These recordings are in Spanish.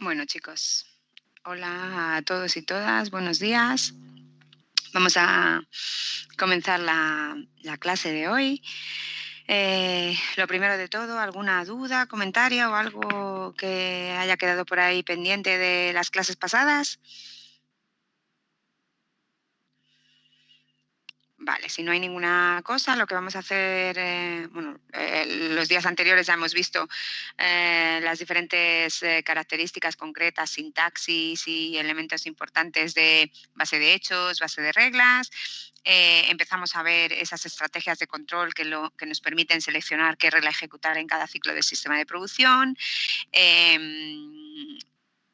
Bueno, chicos, hola a todos y todas, buenos días. Vamos a comenzar la clase de hoy. Lo primero de todo, ¿alguna duda, comentario o algo que haya quedado por ahí pendiente de las clases pasadas? Vale, si no hay ninguna cosa, lo que vamos a hacer, los días anteriores ya hemos visto las diferentes características concretas, sintaxis y elementos importantes de base de hechos, base de reglas. Empezamos a ver esas estrategias de control que nos permiten seleccionar qué regla ejecutar en cada ciclo del sistema de producción.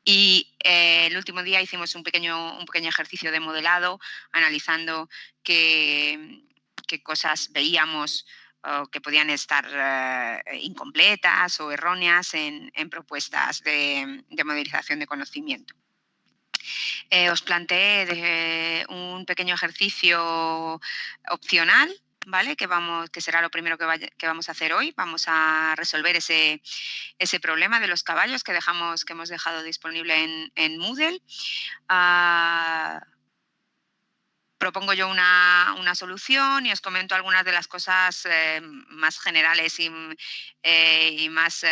El último día hicimos un pequeño ejercicio de modelado, analizando qué cosas veíamos o que podían estar incompletas o erróneas en propuestas de modelización de conocimiento. Os planteé un pequeño ejercicio opcional, ¿vale? Que será lo primero que vamos a hacer hoy. Vamos a resolver ese problema de los caballos que hemos dejado disponible en Moodle. Propongo yo una solución y os comento algunas de las cosas más generales y más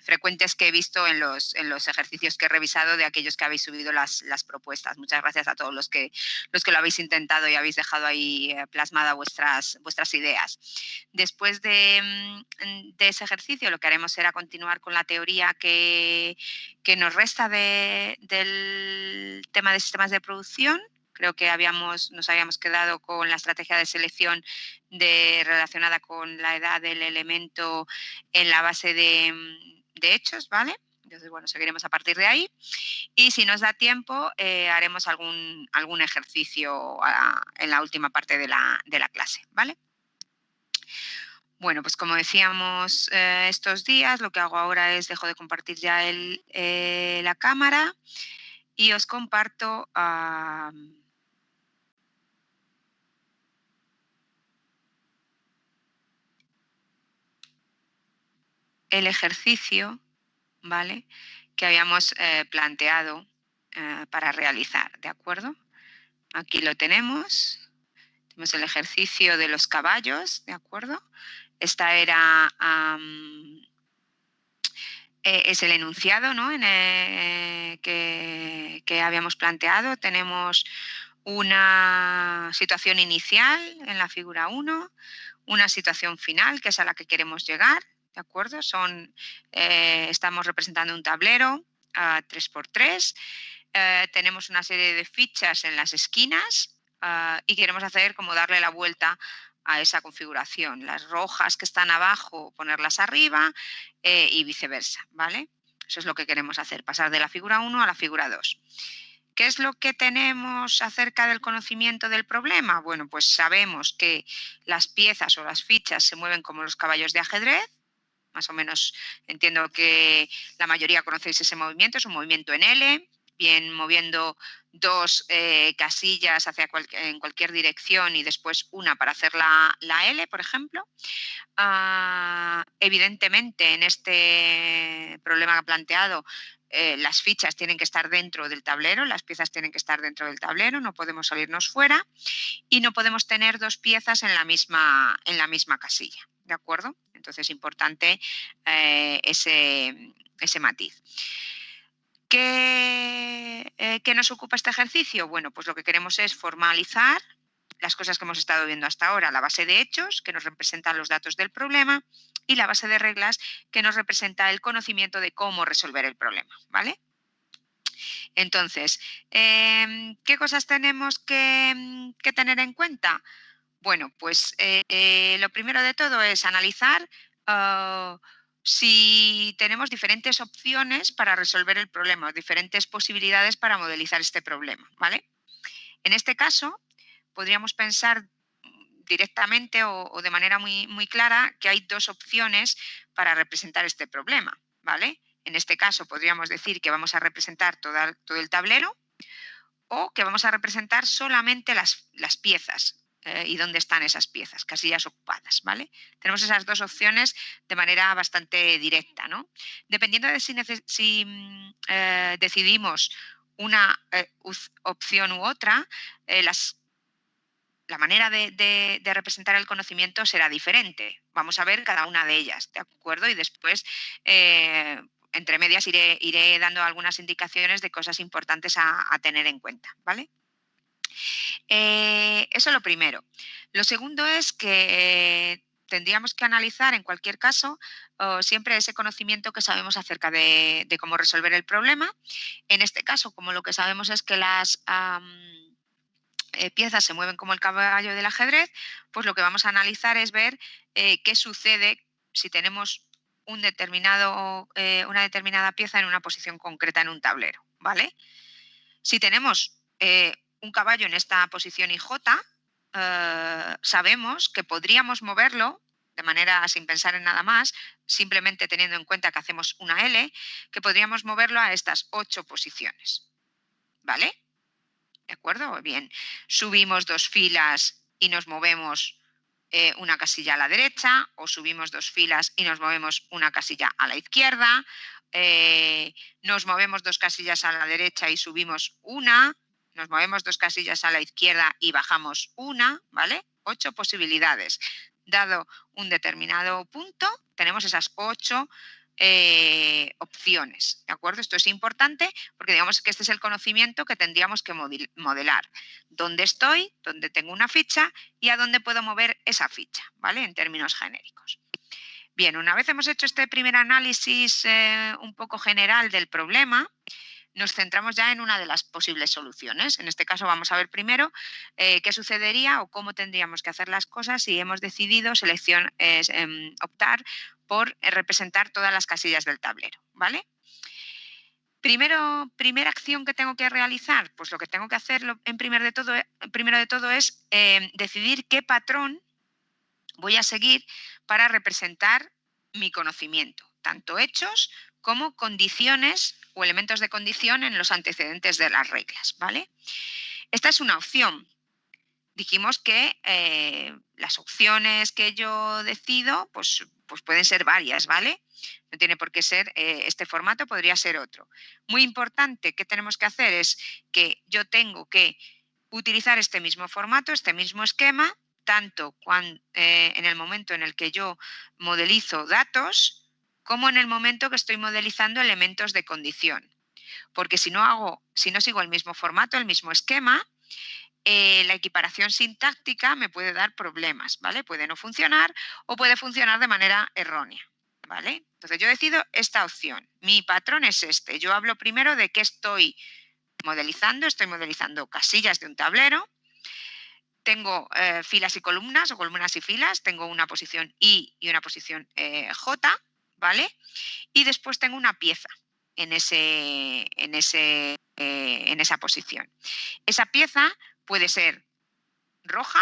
frecuentes que he visto en los ejercicios que he revisado de aquellos que habéis subido las propuestas. Muchas gracias a todos los que lo habéis intentado y habéis dejado ahí plasmadas vuestras ideas. Después de ese ejercicio, lo que haremos será continuar con la teoría que nos resta del tema de sistemas de producción. Creo que nos habíamos quedado con la estrategia de selección relacionada con la edad del elemento en la base de hechos, ¿vale? Entonces, bueno, seguiremos a partir de ahí. Y si nos da tiempo, haremos algún ejercicio en la última parte de la clase, ¿vale? Bueno, pues como decíamos estos días, lo que hago ahora es dejo de compartir ya la cámara y os comparto el ejercicio, ¿vale?, que habíamos planteado para realizar, ¿de acuerdo? Aquí lo tenemos. Tenemos el ejercicio de los caballos, ¿de acuerdo? Esta era es el enunciado, ¿no?, que habíamos planteado. Tenemos una situación inicial en la figura 1, una situación final, que es a la que queremos llegar, ¿de acuerdo? Estamos representando un tablero 3×3, tenemos una serie de fichas en las esquinas y queremos hacer como darle la vuelta a esa configuración. Las rojas que están abajo, ponerlas arriba y viceversa, ¿vale? Eso es lo que queremos hacer, pasar de la figura 1 a la figura 2. ¿Qué es lo que tenemos acerca del conocimiento del problema? Bueno, pues sabemos que las piezas o las fichas se mueven como los caballos de ajedrez. Más o menos entiendo que la mayoría conocéis ese movimiento, es un movimiento en L, bien moviendo dos casillas en cualquier dirección y después una para hacer la L, por ejemplo. Evidentemente, en este problema planteado, las fichas tienen que estar dentro del tablero, las piezas tienen que estar dentro del tablero, no podemos salirnos fuera y no podemos tener dos piezas en la misma casilla, ¿de acuerdo? Entonces es importante ese matiz. ¿Qué nos ocupa este ejercicio? Bueno, pues lo que queremos es formalizar las cosas que hemos estado viendo hasta ahora, la base de hechos, que nos representan los datos del problema, y la base de reglas, que nos representa el conocimiento de cómo resolver el problema, ¿vale? Entonces, ¿qué cosas tenemos que tener en cuenta? Bueno, pues lo primero de todo es analizar si tenemos diferentes opciones para resolver el problema, diferentes posibilidades para modelizar este problema, ¿vale? En este caso, podríamos pensar directamente o de manera muy clara que hay dos opciones para representar este problema, ¿vale? En este caso podríamos decir que vamos a representar todo el tablero o que vamos a representar solamente las piezas. y dónde están esas piezas, casillas ocupadas, ¿vale? Tenemos esas dos opciones de manera bastante directa, ¿no? Dependiendo de si decidimos una opción u otra, la manera de representar el conocimiento será diferente. Vamos a ver cada una de ellas, ¿de acuerdo? Y después, entre medias, iré dando algunas indicaciones de cosas importantes a tener en cuenta, ¿vale? Eso es lo primero. Lo segundo es que tendríamos que analizar, en cualquier caso, siempre ese conocimiento que sabemos acerca de cómo resolver el problema. En este caso, como lo que sabemos es que las piezas se mueven como el caballo del ajedrez, pues lo que vamos a analizar es ver qué sucede si tenemos una determinada pieza en una posición concreta en un tablero, ¿vale? Si tenemos un caballo en esta posición IJ, sabemos que podríamos moverlo de manera sin pensar en nada más, simplemente teniendo en cuenta que hacemos una L, que podríamos moverlo a estas 8 posiciones, ¿vale? ¿De acuerdo? Bien, subimos 2 filas y nos movemos una casilla a la derecha, o subimos 2 filas y nos movemos una casilla a la izquierda, nos movemos 2 casillas a la derecha y subimos una, nos movemos 2 casillas a la izquierda y bajamos una, ¿vale? 8 posibilidades. Dado un determinado punto, tenemos esas 8 opciones, ¿de acuerdo? Esto es importante porque digamos que este es el conocimiento que tendríamos que modelar. ¿Dónde estoy? ¿Dónde tengo una ficha? ¿Y a dónde puedo mover esa ficha? ¿Vale? En términos genéricos. Bien, una vez hemos hecho este primer análisis un poco general del problema, nos centramos ya en una de las posibles soluciones. En este caso vamos a ver primero qué sucedería o cómo tendríamos que hacer las cosas si hemos decidido optar por representar todas las casillas del tablero, ¿vale? Primera acción que tengo que realizar, pues lo que tengo que hacer primero de todo es decidir qué patrón voy a seguir para representar mi conocimiento, tanto hechos como condiciones o elementos de condición en los antecedentes de las reglas, ¿vale? Esta es una opción. Dijimos que las opciones que yo decido pues pueden ser varias, ¿vale? No tiene por qué ser este formato, podría ser otro. Muy importante, ¿qué tenemos que hacer? Es que yo tengo que utilizar este mismo formato, este mismo esquema, tanto en el momento en el que yo modelizo datos, como en el momento que estoy modelizando elementos de condición. Porque si no sigo el mismo formato, el mismo esquema, la equiparación sintáctica me puede dar problemas, ¿vale? Puede no funcionar o puede funcionar de manera errónea, ¿vale? Entonces yo decido esta opción. Mi patrón es este. Yo hablo primero de qué estoy modelizando. Estoy modelizando casillas de un tablero. Tengo filas y columnas o columnas y filas. Tengo una posición I y una posición J, ¿vale? Y después tengo una pieza en esa posición. Esa pieza puede ser roja,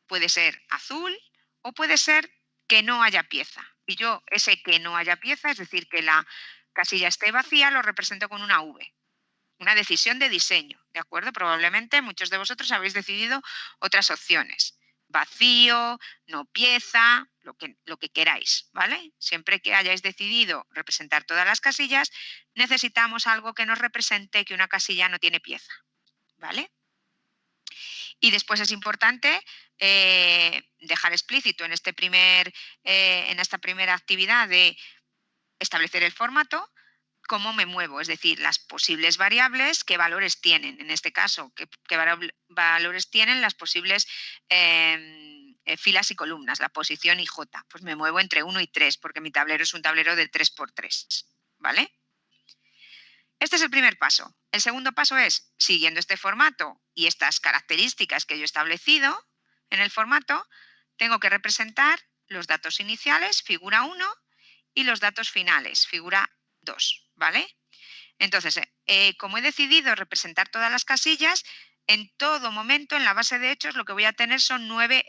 puede ser azul o puede ser que no haya pieza. Y yo ese que no haya pieza, es decir, que la casilla esté vacía, lo represento con una V. Una decisión de diseño, ¿de acuerdo? Probablemente muchos de vosotros habéis decidido otras opciones. Vacío, no pieza, lo que queráis, ¿vale? Siempre que hayáis decidido representar todas las casillas, necesitamos algo que nos represente que una casilla no tiene pieza, ¿vale? Y después es importante dejar explícito en esta primera actividad de establecer el formato, cómo me muevo, es decir, las posibles variables, qué valores tienen. En este caso, qué valores tienen las posibles filas y columnas, la posición y J. Pues me muevo entre 1 y 3, porque mi tablero es un tablero de 3×3, ¿vale? Este es el primer paso. El segundo paso es, siguiendo este formato y estas características que yo he establecido en el formato, tengo que representar los datos iniciales, figura 1, y los datos finales, figura 2, ¿vale? Entonces, como he decidido representar todas las casillas, en todo momento en la base de hechos lo que voy a tener son 9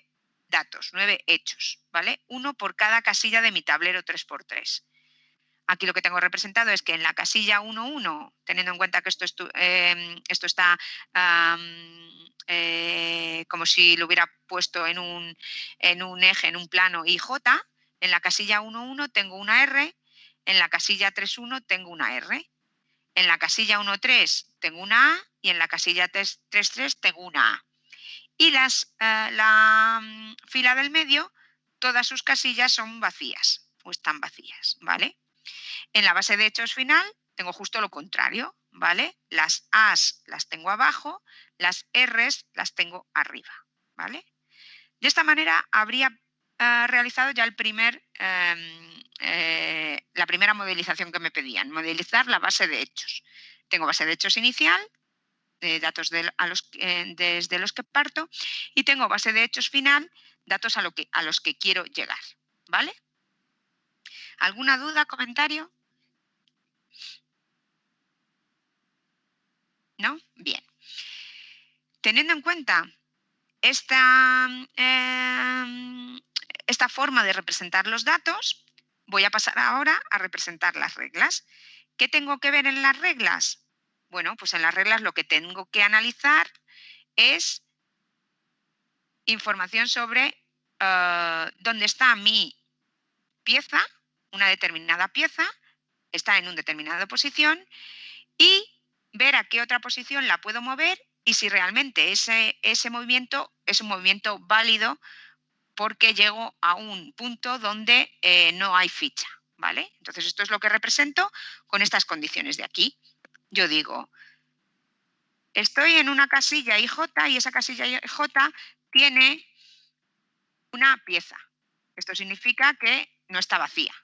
datos, 9 hechos, ¿vale? Uno por cada casilla de mi tablero 3×3. Aquí lo que tengo representado es que en la casilla 1,1, teniendo en cuenta que esto está como si lo hubiera puesto en un eje, en un plano IJ. En la casilla 1,1 tengo una R, en la casilla 3,1 tengo una R, en la casilla 1,3 tengo una A y en la casilla 3,3 tengo una A. Y la fila del medio, todas sus casillas son vacías o están vacías, ¿vale? En la base de hechos final tengo justo lo contrario, ¿vale? Las A's las tengo abajo, las R's las tengo arriba, ¿vale? De esta manera habría realizado ya la primera modelización que me pedían, modelizar la base de hechos. Tengo base de hechos inicial, de datos desde los que parto, y tengo base de hechos final, datos a los que quiero llegar, ¿vale? ¿Alguna duda, comentario? ¿No? Bien. Teniendo en cuenta esta, esta forma de representar los datos, voy a pasar ahora a representar las reglas. ¿Qué tengo que ver en las reglas? Bueno, pues en las reglas lo que tengo que analizar es información sobre dónde está mi pieza, una determinada pieza, está en una determinada posición, y ver a qué otra posición la puedo mover y si realmente ese movimiento es un movimiento válido porque llego a un punto donde no hay ficha, ¿vale? Entonces esto es lo que represento con estas condiciones de aquí. Yo digo, estoy en una casilla IJ y esa casilla IJ tiene una pieza. Esto significa que no está vacía,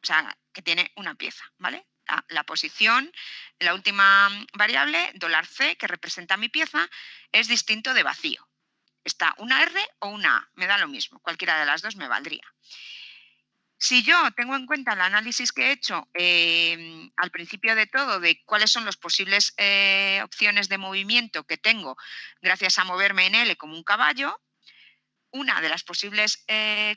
o sea, que tiene una pieza, ¿vale? La posición, la última variable, $C, que representa mi pieza, es distinto de vacío. Está una R o una A, me da lo mismo, cualquiera de las dos me valdría. Si yo tengo en cuenta el análisis que he hecho al principio de todo de cuáles son las posibles opciones de movimiento que tengo gracias a moverme en L como un caballo, una de las posibles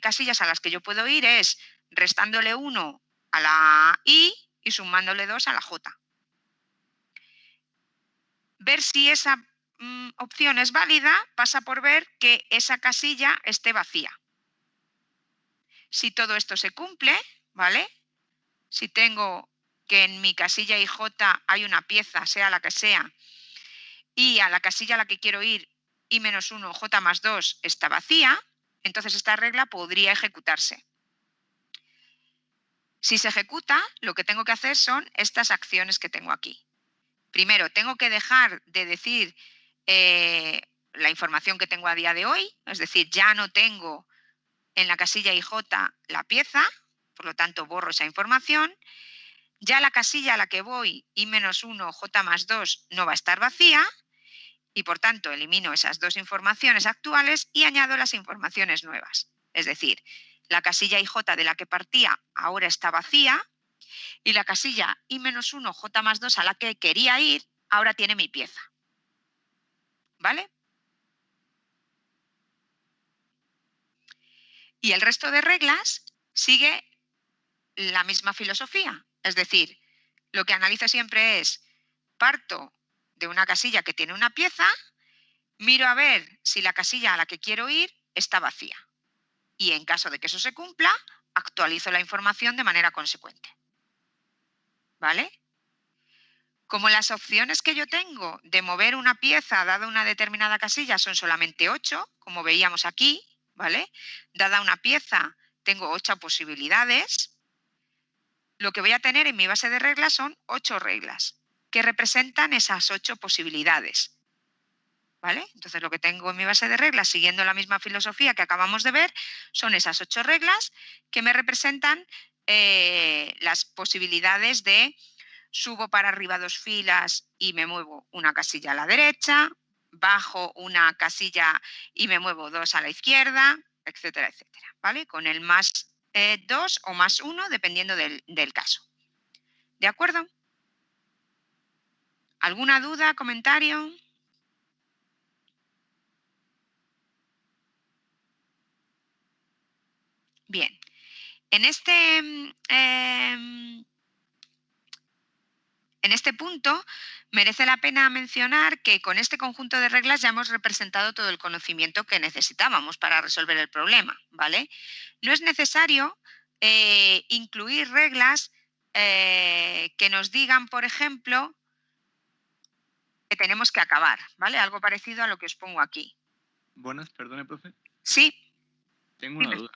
casillas a las que yo puedo ir es restándole 1 a la I y sumándole 2 a la J. Ver si esa opción es válida pasa por ver que esa casilla esté vacía. Si todo esto se cumple, ¿vale? Si tengo que en mi casilla IJ hay una pieza, sea la que sea, y a la casilla a la que quiero ir, I-1, J más 2, está vacía, entonces esta regla podría ejecutarse. Si se ejecuta, lo que tengo que hacer son estas acciones que tengo aquí. Primero, tengo que dejar de decir la información que tengo a día de hoy, es decir, ya no tengo en la casilla IJ la pieza, por lo tanto borro esa información. Ya la casilla a la que voy, I-1, J más 2, no va a estar vacía y por tanto elimino esas dos informaciones actuales y añado las informaciones nuevas. Es decir, la casilla IJ de la que partía ahora está vacía y la casilla I-1, J más 2 a la que quería ir ahora tiene mi pieza. ¿Vale? Y el resto de reglas sigue la misma filosofía. Es decir, lo que analizo siempre es, parto de una casilla que tiene una pieza, miro a ver si la casilla a la que quiero ir está vacía. Y en caso de que eso se cumpla, actualizo la información de manera consecuente. ¿Vale? Como las opciones que yo tengo de mover una pieza dada una determinada casilla son solamente 8, como veíamos aquí, ¿vale? Dada una pieza tengo 8 posibilidades. Lo que voy a tener en mi base de reglas son 8 reglas que representan esas 8 posibilidades. ¿Vale? Entonces lo que tengo en mi base de reglas, siguiendo la misma filosofía que acabamos de ver, son esas 8 reglas que me representan las posibilidades de subo para arriba 2 filas y me muevo una casilla a la derecha, bajo una casilla y me muevo 2 a la izquierda, etcétera, etcétera, ¿vale? Con el más 2 o más 1 dependiendo del caso. ¿De acuerdo? ¿Alguna duda, comentario? Bien. En este En este punto, merece la pena mencionar que con este conjunto de reglas ya hemos representado todo el conocimiento que necesitábamos para resolver el problema, ¿vale? No es necesario incluir reglas que nos digan, por ejemplo, que tenemos que acabar, ¿vale? Algo parecido a lo que os pongo aquí. Buenas, perdone, profe. Sí, Tengo una dime, duda.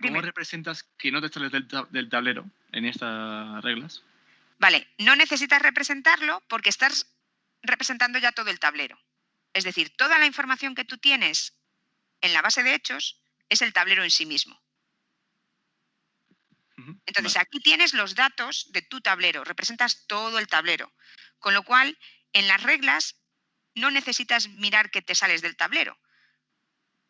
¿Cómo dime. representas que no te sales del tablero en estas reglas? Vale, no necesitas representarlo porque estás representando ya todo el tablero. Es decir, toda la información que tú tienes en la base de hechos es el tablero en sí mismo. Entonces, Vale. aquí tienes los datos de tu tablero, representas todo el tablero. Con lo cual, en las reglas no necesitas mirar que te sales del tablero,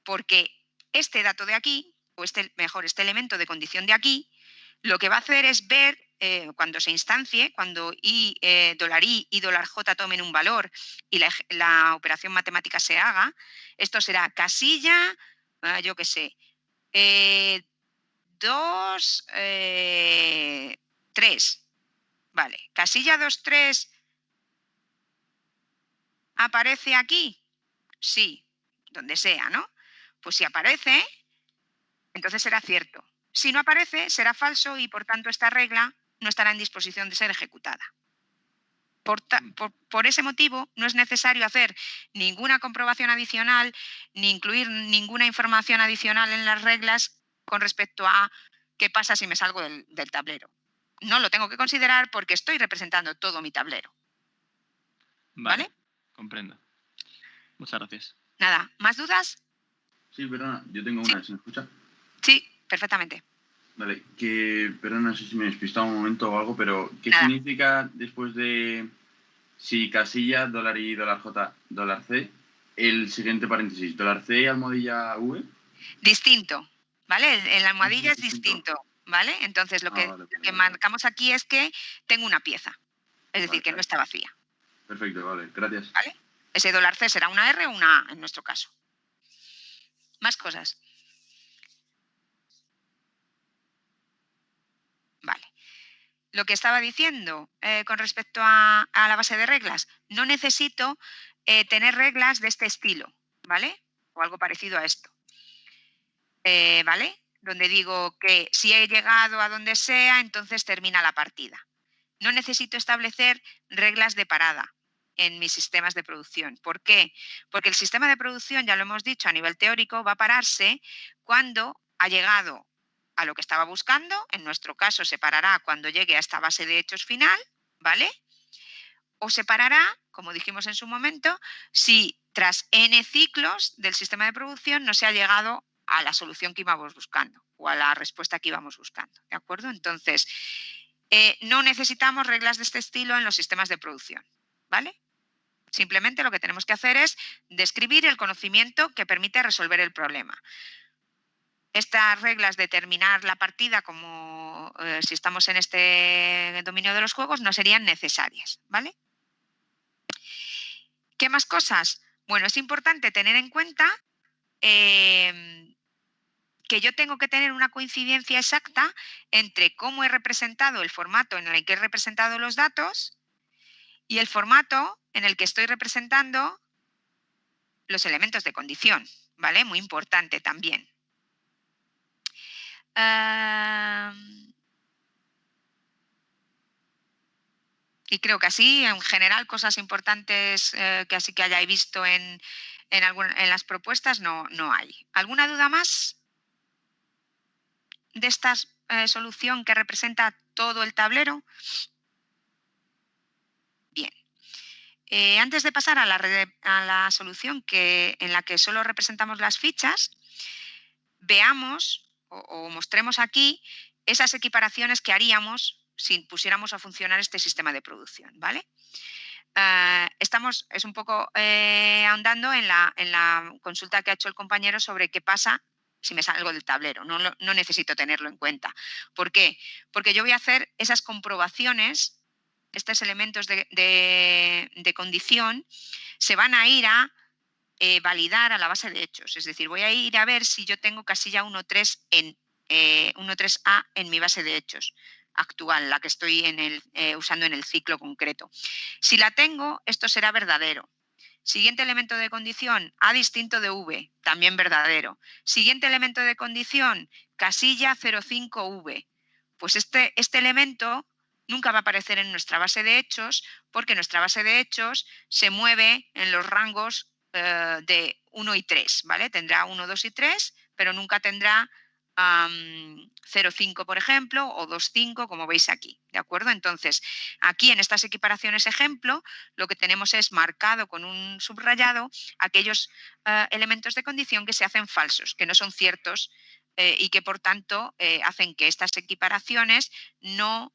porque este dato de aquí, o este elemento de condición de aquí, lo que va a hacer es ver cuando se instancie, cuando $i y $j tomen un valor y la operación matemática se haga, esto será casilla, yo qué sé, 2, 3. Vale, casilla 2, 3 aparece aquí. Sí, donde sea, ¿no? Pues si aparece, entonces será cierto. Si no aparece, será falso y por tanto esta regla no estará en disposición de ser ejecutada. Por ese motivo, no es necesario hacer ninguna comprobación adicional ni incluir ninguna información adicional en las reglas con respecto a qué pasa si me salgo del tablero. No lo tengo que considerar porque estoy representando todo mi tablero. Vale, ¿Vale? comprendo. Muchas gracias. Nada, ¿más dudas? Sí, perdona, yo tengo Sí, una, ¿se me escucha? sí, perfectamente. Vale, perdona, no sé si me he despistado un momento o algo, pero ¿qué Nada, significa después de si casilla, $i, $j, $c, el siguiente paréntesis, $c, almohadilla v? distinto, ¿vale? En la Ah, sí, almohadilla es es distinto. distinto, ¿vale? Entonces lo Ah, que, vale, lo vale, que vale, vale. marcamos aquí es que tengo una pieza, es decir, Vale, que no vale. está vacía, Perfecto, vale, gracias. ¿vale? Ese $C será una R o una A en nuestro caso. Más cosas. Vale. Lo que estaba diciendo con respecto a la base de reglas, no necesito tener reglas de este estilo, ¿vale? O algo parecido a esto, ¿vale? Donde digo que si he llegado a donde sea, entonces termina la partida. No necesito establecer reglas de parada en mis sistemas de producción. ¿Por qué? Porque el sistema de producción, ya lo hemos dicho a nivel teórico, va a pararse cuando ha llegado a lo que estaba buscando. En nuestro caso, se parará cuando llegue a esta base de hechos final, ¿vale? O se parará, como dijimos en su momento, si tras n ciclos del sistema de producción no se ha llegado a la solución que íbamos buscando o a la respuesta que íbamos buscando. ¿De acuerdo? Entonces, no necesitamos reglas de este estilo en los sistemas de producción, ¿vale? Simplemente lo que tenemos que hacer es describir el conocimiento que permite resolver el problema. Estas reglas de terminar la partida, como si estamos en este dominio de los juegos, no serían necesarias, ¿vale? ¿Qué más cosas? Bueno, es importante tener en cuenta que yo tengo que tener una coincidencia exacta entre cómo he representado el formato en el que he representado los datos y el formato en el que estoy representando los elementos de condición, ¿vale? Muy importante también. Y creo que así, en general, cosas importantes que así que hayáis visto en las propuestas no hay. ¿Alguna duda más de esta solución que representa todo el tablero? Bien. Antes de pasar a la solución en la que solo representamos las fichas, veamos o mostremos aquí esas equiparaciones que haríamos si pusiéramos a funcionar este sistema de producción, ¿vale? Es un poco ahondando en la consulta que ha hecho el compañero sobre qué pasa si me salgo del tablero. No necesito tenerlo en cuenta. ¿Por qué? Porque yo voy a hacer esas comprobaciones, estos elementos de condición se van a ir a validar a la base de hechos. Es decir, voy a ir a ver si yo tengo casilla 1.3 1.3a en mi base de hechos. actual, la que estoy usando en el ciclo concreto. Si la tengo, esto será verdadero. Siguiente elemento de condición, A distinto de V, también verdadero. Siguiente elemento de condición, casilla 05V. Pues este elemento nunca va a aparecer en nuestra base de hechos porque nuestra base de hechos se mueve en los rangos de 1 y 3, ¿vale? Tendrá 1, 2 y 3, pero nunca tendrá 0,5, por ejemplo, o 2,5, como veis aquí, ¿de acuerdo? Entonces, aquí en estas equiparaciones ejemplo, lo que tenemos es marcado con un subrayado aquellos elementos de condición que se hacen falsos, que no son ciertos y que, por tanto, hacen que estas equiparaciones no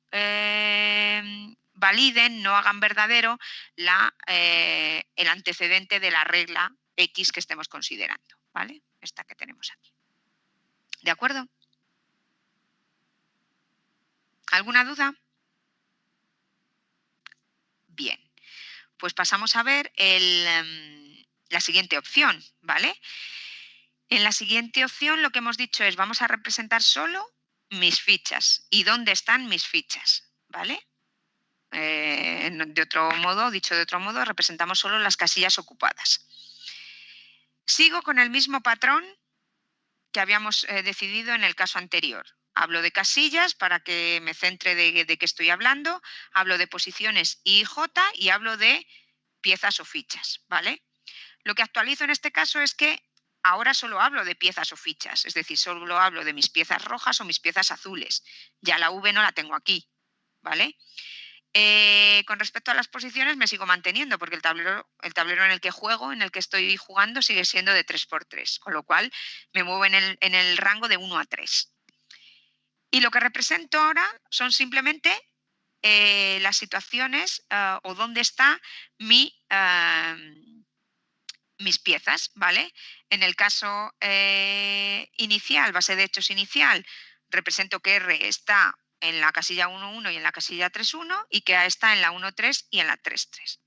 validen, no hagan verdadero el antecedente de la regla X que estemos considerando, ¿vale? Esta que tenemos aquí. ¿De acuerdo? ¿Alguna duda? Bien, pues pasamos a ver la siguiente opción, ¿vale? En la siguiente opción lo que hemos dicho es vamos a representar solo mis fichas. ¿Y dónde están mis fichas? ¿Vale? Dicho de otro modo, representamos solo las casillas ocupadas. Sigo con el mismo patrón que habíamos decidido en el caso anterior. Hablo de casillas para que me centre de qué estoy hablando, hablo de posiciones I y J y hablo de piezas o fichas, ¿vale? Lo que actualizo en este caso es que ahora solo hablo de piezas o fichas, es decir, solo hablo de mis piezas rojas o mis piezas azules. Ya la V no la tengo aquí, ¿vale? Con respecto a las posiciones me sigo manteniendo porque el tablero en el que juego, en el que estoy jugando, sigue siendo de 3×3, con lo cual me muevo en el rango de 1 a 3. Y lo que represento ahora son simplemente las situaciones o dónde está mis piezas, ¿vale? En el caso inicial, base de hechos inicial, represento que R está en la casilla 1,1 y en la casilla 3,1 y que A está en la 1,3 y en la 3,3.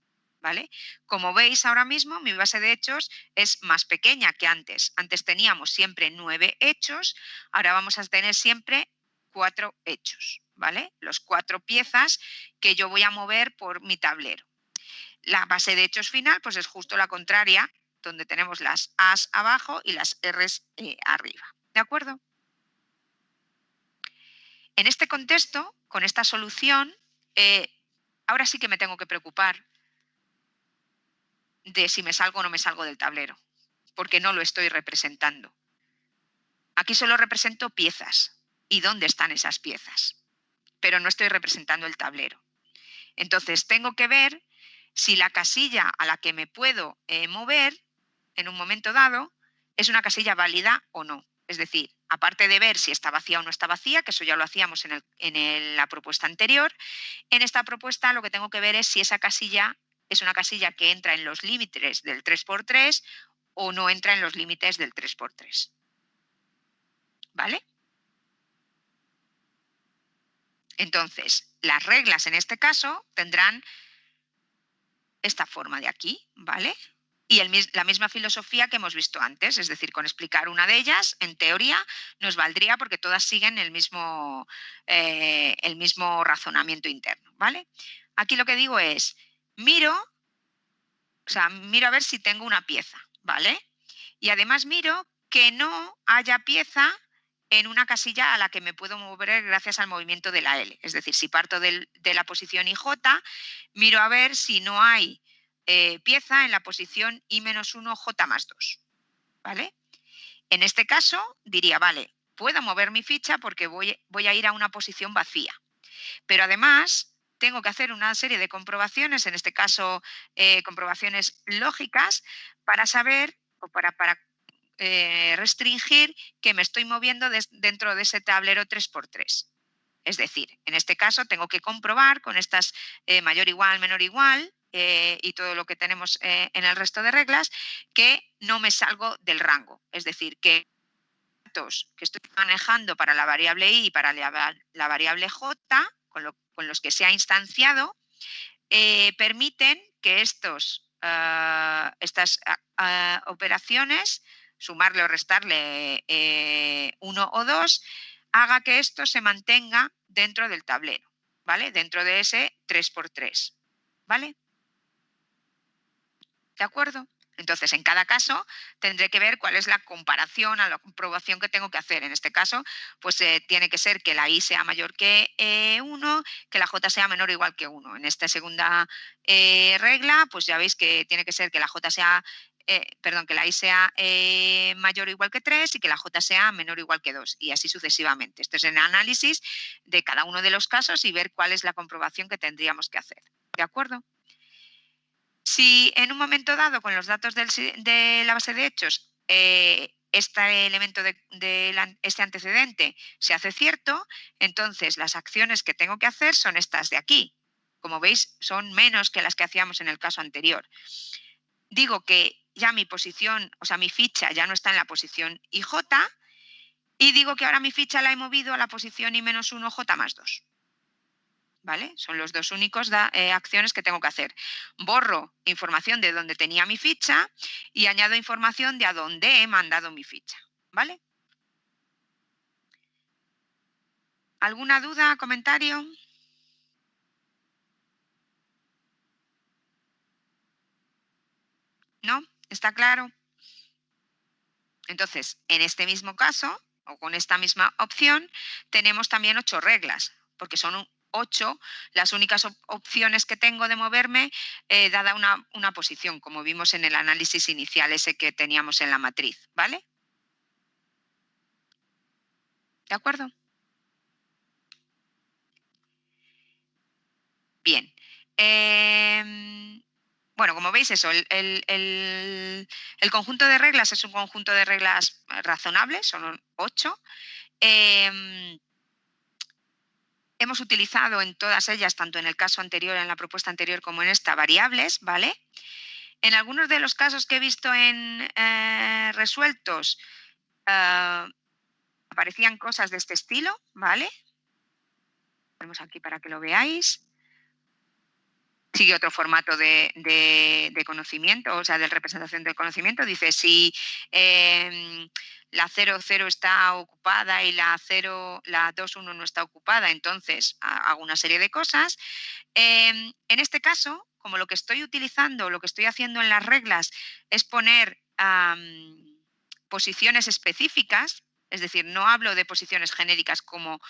¿Vale? Como veis ahora mismo, mi base de hechos es más pequeña que antes. Antes teníamos siempre 9 hechos, ahora vamos a tener siempre 4 hechos, ¿vale? Los 4 piezas que yo voy a mover por mi tablero. La base de hechos final pues es justo la contraria, donde tenemos las A's abajo y las R's arriba. ¿De acuerdo? En este contexto, con esta solución, ahora sí que me tengo que preocupar de si me salgo o no me salgo del tablero, porque no lo estoy representando. Aquí solo represento piezas. ¿Y dónde están esas piezas? Pero no estoy representando el tablero. Entonces, tengo que ver si la casilla a la que me puedo mover en un momento dado es una casilla válida o no. Es decir, aparte de ver si está vacía o no está vacía, que eso ya lo hacíamos en la propuesta anterior, en esta propuesta lo que tengo que ver es si esa casilla es una casilla que entra en los límites del 3×3 o no entra en los límites del 3×3. ¿Vale? Entonces, las reglas en este caso tendrán esta forma de aquí, ¿vale? Y la misma filosofía que hemos visto antes, es decir, con explicar una de ellas, en teoría, nos valdría porque todas siguen el mismo razonamiento interno, ¿vale? Aquí lo que digo es, miro a ver si tengo una pieza, ¿vale? Y además miro que no haya pieza en una casilla a la que me puedo mover gracias al movimiento de la L. Es decir, si parto de la posición IJ, miro a ver si no hay pieza en la posición I-1 J+2. ¿Vale? En este caso diría, vale, puedo mover mi ficha porque voy a ir a una posición vacía. Pero además tengo que hacer una serie de comprobaciones, en este caso comprobaciones lógicas, para saber o para restringir que me estoy moviendo dentro de ese tablero 3×3. Es decir, en este caso tengo que comprobar con estas mayor igual, menor igual y todo lo que tenemos en el resto de reglas que no me salgo del rango. Es decir, que los datos que estoy manejando para la variable i y para la variable j, con los que se ha instanciado, permiten que estas operaciones, sumarle o restarle 1 o 2, haga que esto se mantenga dentro del tablero, ¿vale? Dentro de ese 3×3, ¿vale? ¿De acuerdo? Entonces, en cada caso, tendré que ver cuál es la comparación a la comprobación que tengo que hacer. En este caso, pues tiene que ser que la I sea mayor que 1, que la J sea menor o igual que 1. En esta segunda regla, pues ya veis que tiene que ser que la J sea, que la I sea mayor o igual que 3 y que la J sea menor o igual que 2, y así sucesivamente. Esto es el análisis de cada uno de los casos y ver cuál es la comprobación que tendríamos que hacer. ¿De acuerdo? Si en un momento dado, con los datos de la base de hechos, este elemento este antecedente se hace cierto, entonces las acciones que tengo que hacer son estas de aquí. Como veis, son menos que las que hacíamos en el caso anterior. Digo que ya mi posición, o sea, mi ficha ya no está en la posición IJ, y digo que ahora mi ficha la he movido a la posición I-1J más 2. ¿Vale? Son los dos únicos acciones que tengo que hacer. Borro información de donde tenía mi ficha y añado información de a dónde he mandado mi ficha. ¿Vale? ¿Alguna duda, comentario? ¿No? ¿Está claro? Entonces, en este mismo caso, o con esta misma opción, tenemos también 8 reglas, porque son 8 las únicas opciones que tengo de moverme dada una posición, como vimos en el análisis inicial ese que teníamos en la matriz, ¿vale? ¿De acuerdo? Bien. Bueno, como veis eso, el conjunto de reglas es un conjunto de reglas razonables, son 8. Hemos utilizado en todas ellas, tanto en el caso anterior, en la propuesta anterior, como en esta, variables, ¿vale? En algunos de los casos que he visto en resueltos, aparecían cosas de este estilo, ¿vale? Ponemos aquí para que lo veáis. Sigue otro formato de conocimiento, o sea, de representación del conocimiento. Dice, si la 0,0 está ocupada y la 2,1 no está ocupada, entonces hago una serie de cosas. En este caso, como lo que estoy utilizando, lo que estoy haciendo en las reglas es poner posiciones específicas, es decir, no hablo de posiciones genéricas como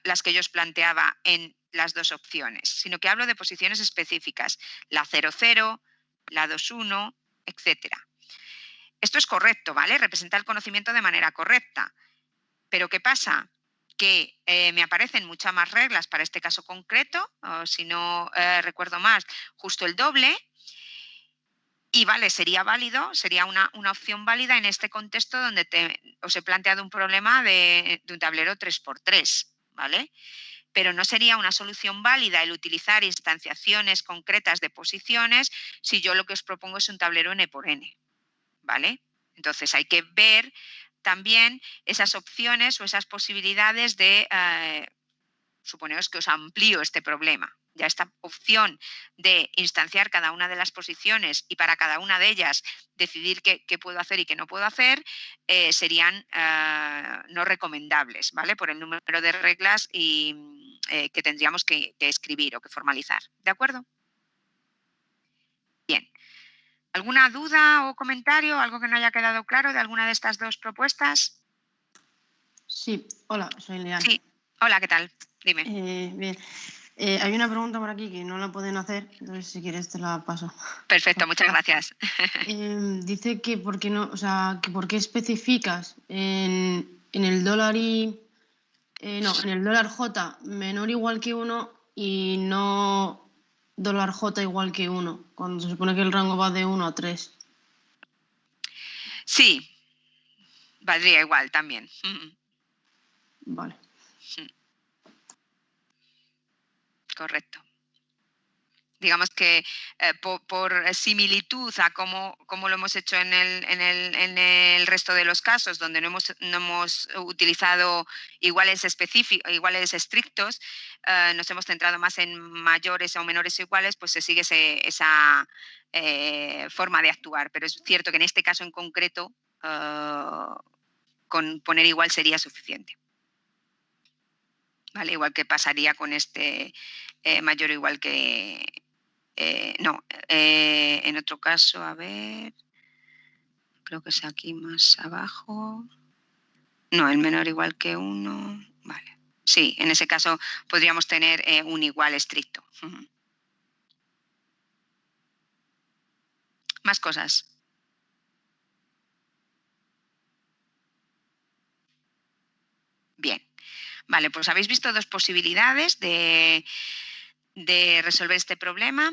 las que yo os planteaba en las dos opciones, sino que hablo de posiciones específicas, la 0,0, la 2,1, etc. Esto es correcto, ¿vale? Representa el conocimiento de manera correcta. Pero ¿qué pasa? Que me aparecen muchas más reglas para este caso concreto, o si no recuerdo más, justo el doble. Y vale, sería válido, sería una opción válida en este contexto donde os he planteado un problema de un tablero 3×3, ¿vale? Pero no sería una solución válida el utilizar instanciaciones concretas de posiciones si yo lo que os propongo es un tablero N por N, ¿vale? Entonces hay que ver también esas opciones o esas posibilidades de, suponeos que os amplío este problema. Ya esta opción de instanciar cada una de las posiciones y para cada una de ellas decidir qué puedo hacer y qué no puedo hacer, serían no recomendables, ¿vale? Por el número de reglas que tendríamos que escribir o que formalizar. ¿De acuerdo? Bien. ¿Alguna duda o comentario, algo que no haya quedado claro de alguna de estas dos propuestas? Sí, hola, soy Leal. Sí, hola, ¿qué tal? Dime. Bien. Hay una pregunta por aquí que no la pueden hacer, entonces si quieres te la paso. Perfecto, muchas gracias. Dice que por qué no, o sea, que por qué especificas en el dólar en el dólar J menor o igual que 1 y no dólar J igual que 1, cuando se supone que el rango va de 1 a 3. Sí, valdría igual también. Vale. Correcto. Digamos que por similitud a cómo lo hemos hecho en el resto de los casos, donde no hemos utilizado iguales iguales estrictos, nos hemos centrado más en mayores o menores o iguales, pues se sigue esa forma de actuar. Pero es cierto que en este caso en concreto, con poner igual sería suficiente. ¿vale? Igual que pasaría con este mayor o igual que... en otro caso, a ver, creo que es aquí más abajo. No, el menor igual que 1, vale. Sí, en ese caso podríamos tener un igual estricto. Más cosas. Bien. Vale, pues habéis visto dos posibilidades de resolver este problema.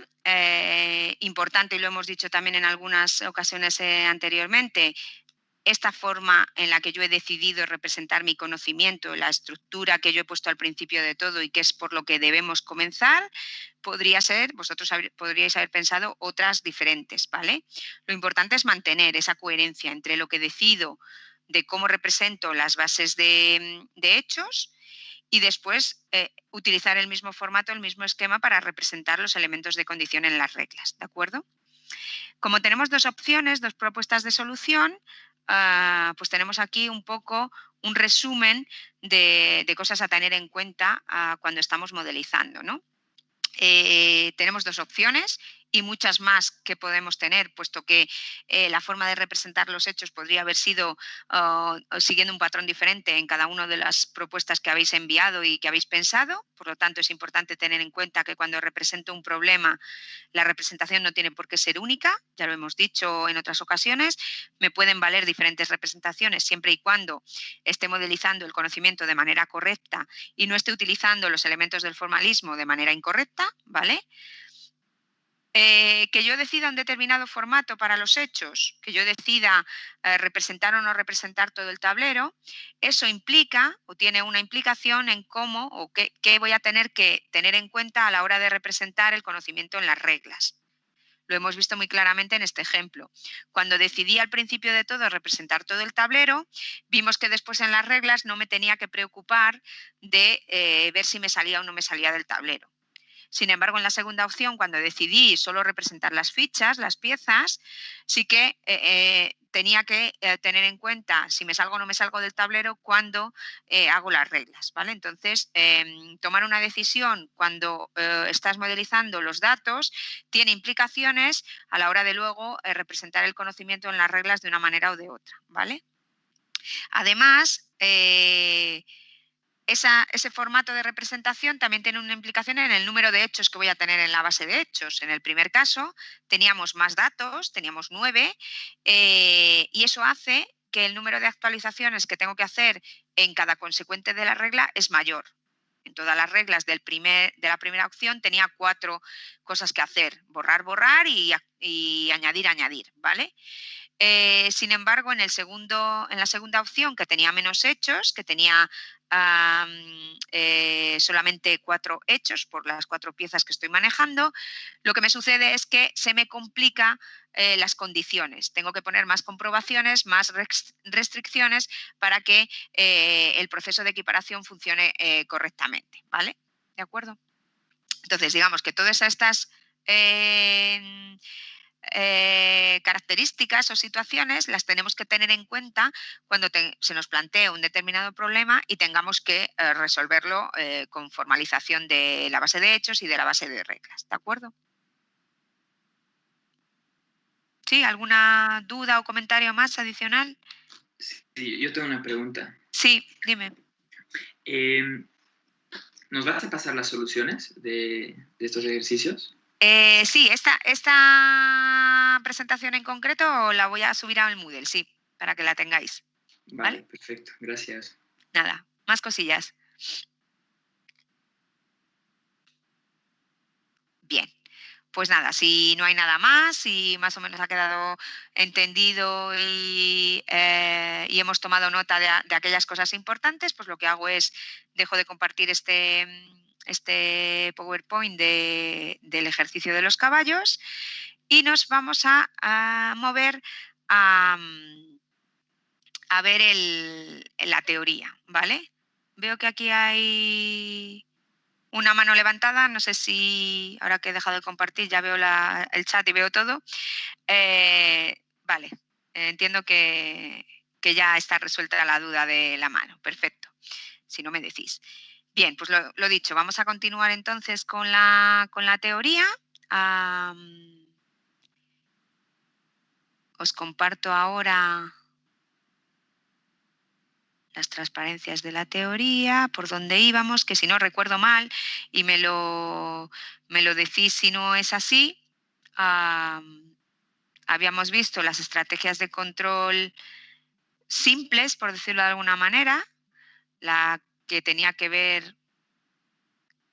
Importante, y lo hemos dicho también en algunas ocasiones anteriormente, esta forma en la que yo he decidido representar mi conocimiento, la estructura que yo he puesto al principio de todo y que es por lo que debemos comenzar, podría ser, vosotros podríais haber pensado otras diferentes, ¿vale? Lo importante es mantener esa coherencia entre lo que decido de cómo represento las bases de hechos y después utilizar el mismo formato, el mismo esquema para representar los elementos de condición en las reglas, ¿de acuerdo? Como tenemos dos opciones, dos propuestas de solución, pues tenemos aquí un poco un resumen de cosas a tener en cuenta cuando estamos modelizando, ¿no? Tenemos dos opciones y muchas más que podemos tener, puesto que la forma de representar los hechos podría haber sido siguiendo un patrón diferente en cada una de las propuestas que habéis enviado y que habéis pensado. Por lo tanto, es importante tener en cuenta que cuando represento un problema, la representación no tiene por qué ser única, ya lo hemos dicho en otras ocasiones. Me pueden valer diferentes representaciones siempre y cuando esté modelizando el conocimiento de manera correcta y no esté utilizando los elementos del formalismo de manera incorrecta, ¿vale? Que yo decida un determinado formato para los hechos, que yo decida representar o no representar todo el tablero, eso implica o tiene una implicación en cómo o qué voy a tener que tener en cuenta a la hora de representar el conocimiento en las reglas. Lo hemos visto muy claramente en este ejemplo. Cuando decidí al principio de todo representar todo el tablero, vimos que después en las reglas no me tenía que preocupar de ver si me salía o no me salía del tablero. Sin embargo, en la segunda opción, cuando decidí solo representar las fichas, las piezas, sí que tenía que tener en cuenta si me salgo o no me salgo del tablero cuando hago las reglas, ¿vale? Entonces, tomar una decisión cuando estás modelizando los datos tiene implicaciones a la hora de luego representar el conocimiento en las reglas de una manera o de otra, ¿vale? Además, ese formato de representación también tiene una implicación en el número de hechos que voy a tener en la base de hechos. En el primer caso teníamos más datos, teníamos 9, y eso hace que el número de actualizaciones que tengo que hacer en cada consecuente de la regla es mayor. En todas las reglas de la primera opción tenía 4 cosas que hacer: borrar, borrar y añadir, añadir, ¿vale? Sin embargo, en la segunda opción, que tenía menos hechos, que tenía solamente 4 hechos por las 4 piezas que estoy manejando, lo que me sucede es que se me complica las condiciones. Tengo que poner más comprobaciones, más restricciones para que el proceso de equiparación funcione correctamente, ¿vale? ¿De acuerdo? Entonces, digamos que todas estas características o situaciones las tenemos que tener en cuenta cuando se nos plantea un determinado problema y tengamos que resolverlo con formalización de la base de hechos y de la base de reglas, ¿de acuerdo? ¿Sí? ¿Alguna duda o comentario más adicional? Sí, yo tengo una pregunta. Sí, dime. ¿Nos vas a pasar las soluciones de estos ejercicios? Sí, esta presentación en concreto la voy a subir al Moodle, sí, para que la tengáis. Vale, perfecto, gracias. Nada, más cosillas. Bien, pues nada, si no hay nada más, si más o menos ha quedado entendido y hemos tomado nota de aquellas cosas importantes, pues lo que hago es dejo de compartir este PowerPoint del ejercicio de los caballos y nos vamos a mover a ver la teoría, ¿vale? Veo que aquí hay una mano levantada, no sé si ahora que he dejado de compartir ya veo el chat y veo todo. Vale, entiendo que ya está resuelta la duda de la mano, perfecto, si no me decís. Bien, pues lo dicho, vamos a continuar entonces con la teoría. Os comparto ahora las transparencias de la teoría, por dónde íbamos, que si no recuerdo mal y me lo decís si no es así, habíamos visto las estrategias de control simples, por decirlo de alguna manera, la que tenía que ver,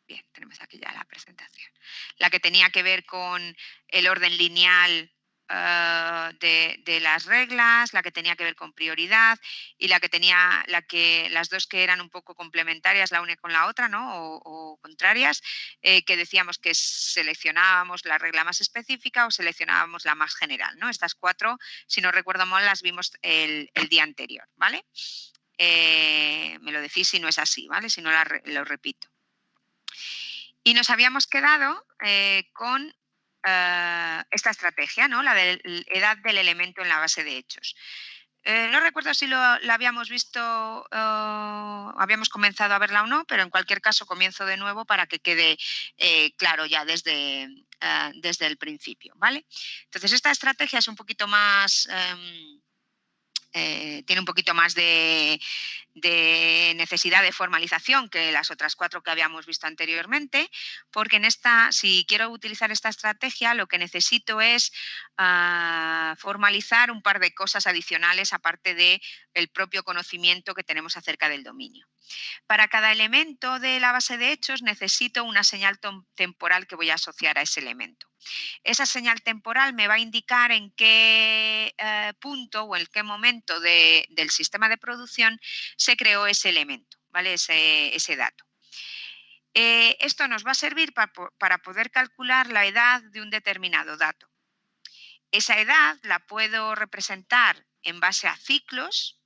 bien, tenemos aquí ya la presentación, la que tenía que ver con el orden lineal de las reglas, la que tenía que ver con prioridad y las dos que eran un poco complementarias la una con la otra, ¿no? o contrarias, que decíamos que seleccionábamos la regla más específica o seleccionábamos la más general, ¿no? Estas cuatro, si no recuerdo mal, las vimos el día anterior, ¿vale? Me lo decís si no es así, ¿vale? Si no lo repito. Y nos habíamos quedado con esta estrategia, ¿no? La de edad del elemento en la base de hechos. No recuerdo si la habíamos visto, habíamos comenzado a verla o no, pero en cualquier caso comienzo de nuevo para que quede claro ya desde el principio, ¿vale? Entonces esta estrategia es un poquito más... tiene un poquito más de necesidad de formalización que las otras cuatro que habíamos visto anteriormente, porque si quiero utilizar esta estrategia, lo que necesito es formalizar un par de cosas adicionales aparte del propio conocimiento que tenemos acerca del dominio. Para cada elemento de la base de hechos necesito una señal temporal que voy a asociar a ese elemento. Esa señal temporal me va a indicar en qué punto o en qué momento del sistema de producción se creó ese elemento, ¿vale? Ese dato. Esto nos va a servir para poder calcular la edad de un determinado dato. Esa edad la puedo representar en base a ciclos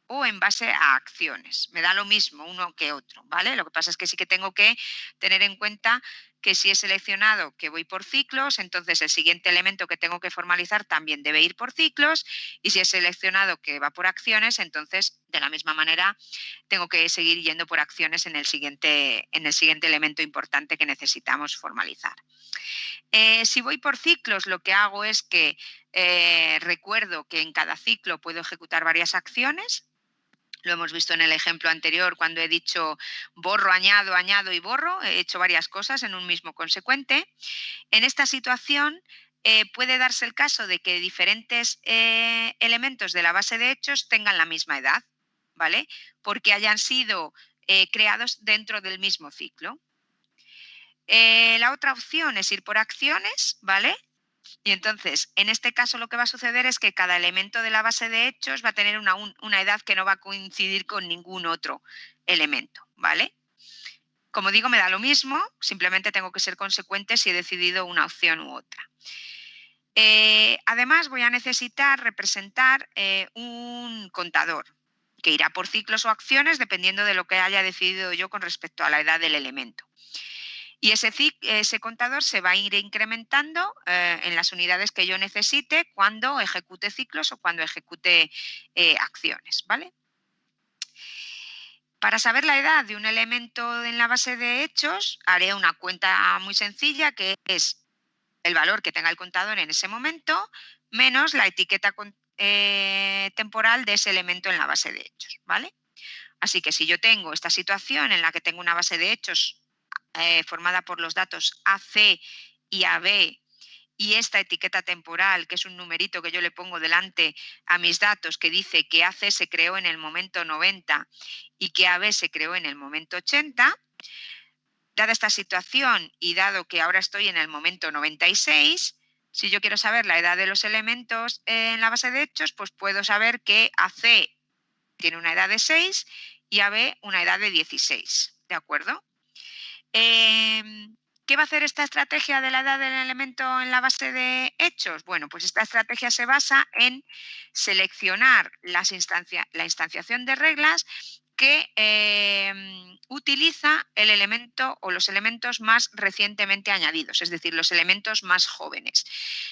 o en base a acciones. Me da lo mismo uno que otro, ¿vale? Lo que pasa es que sí que tengo que tener en cuenta que si he seleccionado que voy por ciclos, entonces el siguiente elemento que tengo que formalizar también debe ir por ciclos, y si he seleccionado que va por acciones, entonces de la misma manera tengo que seguir yendo por acciones en el siguiente elemento importante que necesitamos formalizar. Si voy por ciclos, lo que hago es que recuerdo que en cada ciclo puedo ejecutar varias acciones. Lo hemos visto en el ejemplo anterior cuando he dicho borro, añado, añado y borro. He hecho varias cosas en un mismo consecuente. En esta situación puede darse el caso de que diferentes elementos de la base de hechos tengan la misma edad, ¿vale? Porque hayan sido creados dentro del mismo ciclo. La otra opción es ir por acciones, ¿vale? Y entonces, en este caso lo que va a suceder es que cada elemento de la base de hechos va a tener una edad que no va a coincidir con ningún otro elemento, ¿vale? Como digo, me da lo mismo, simplemente tengo que ser consecuente si he decidido una opción u otra. Además, voy a necesitar representar un contador que irá por ciclos o acciones dependiendo de lo que haya decidido yo con respecto a la edad del elemento. Y ese contador se va a ir incrementando en las unidades que yo necesite cuando ejecute ciclos o cuando ejecute acciones, ¿vale? Para saber la edad de un elemento en la base de hechos, haré una cuenta muy sencilla que es el valor que tenga el contador en ese momento menos la etiqueta temporal de ese elemento en la base de hechos, ¿vale? Así que si yo tengo esta situación en la que tengo una base de hechos formada por los datos AC y AB y esta etiqueta temporal, que es un numerito que yo le pongo delante a mis datos que dice que AC se creó en el momento 90 y que AB se creó en el momento 80, dada esta situación y dado que ahora estoy en el momento 96, si yo quiero saber la edad de los elementos en la base de hechos, pues puedo saber que AC tiene una edad de 6 y AB una edad de 16, ¿de acuerdo? ¿Qué va a hacer esta estrategia de la edad del elemento en la base de hechos? Bueno, pues esta estrategia se basa en seleccionar la instanciación de reglas que utiliza el elemento o los elementos más recientemente añadidos, es decir, los elementos más jóvenes.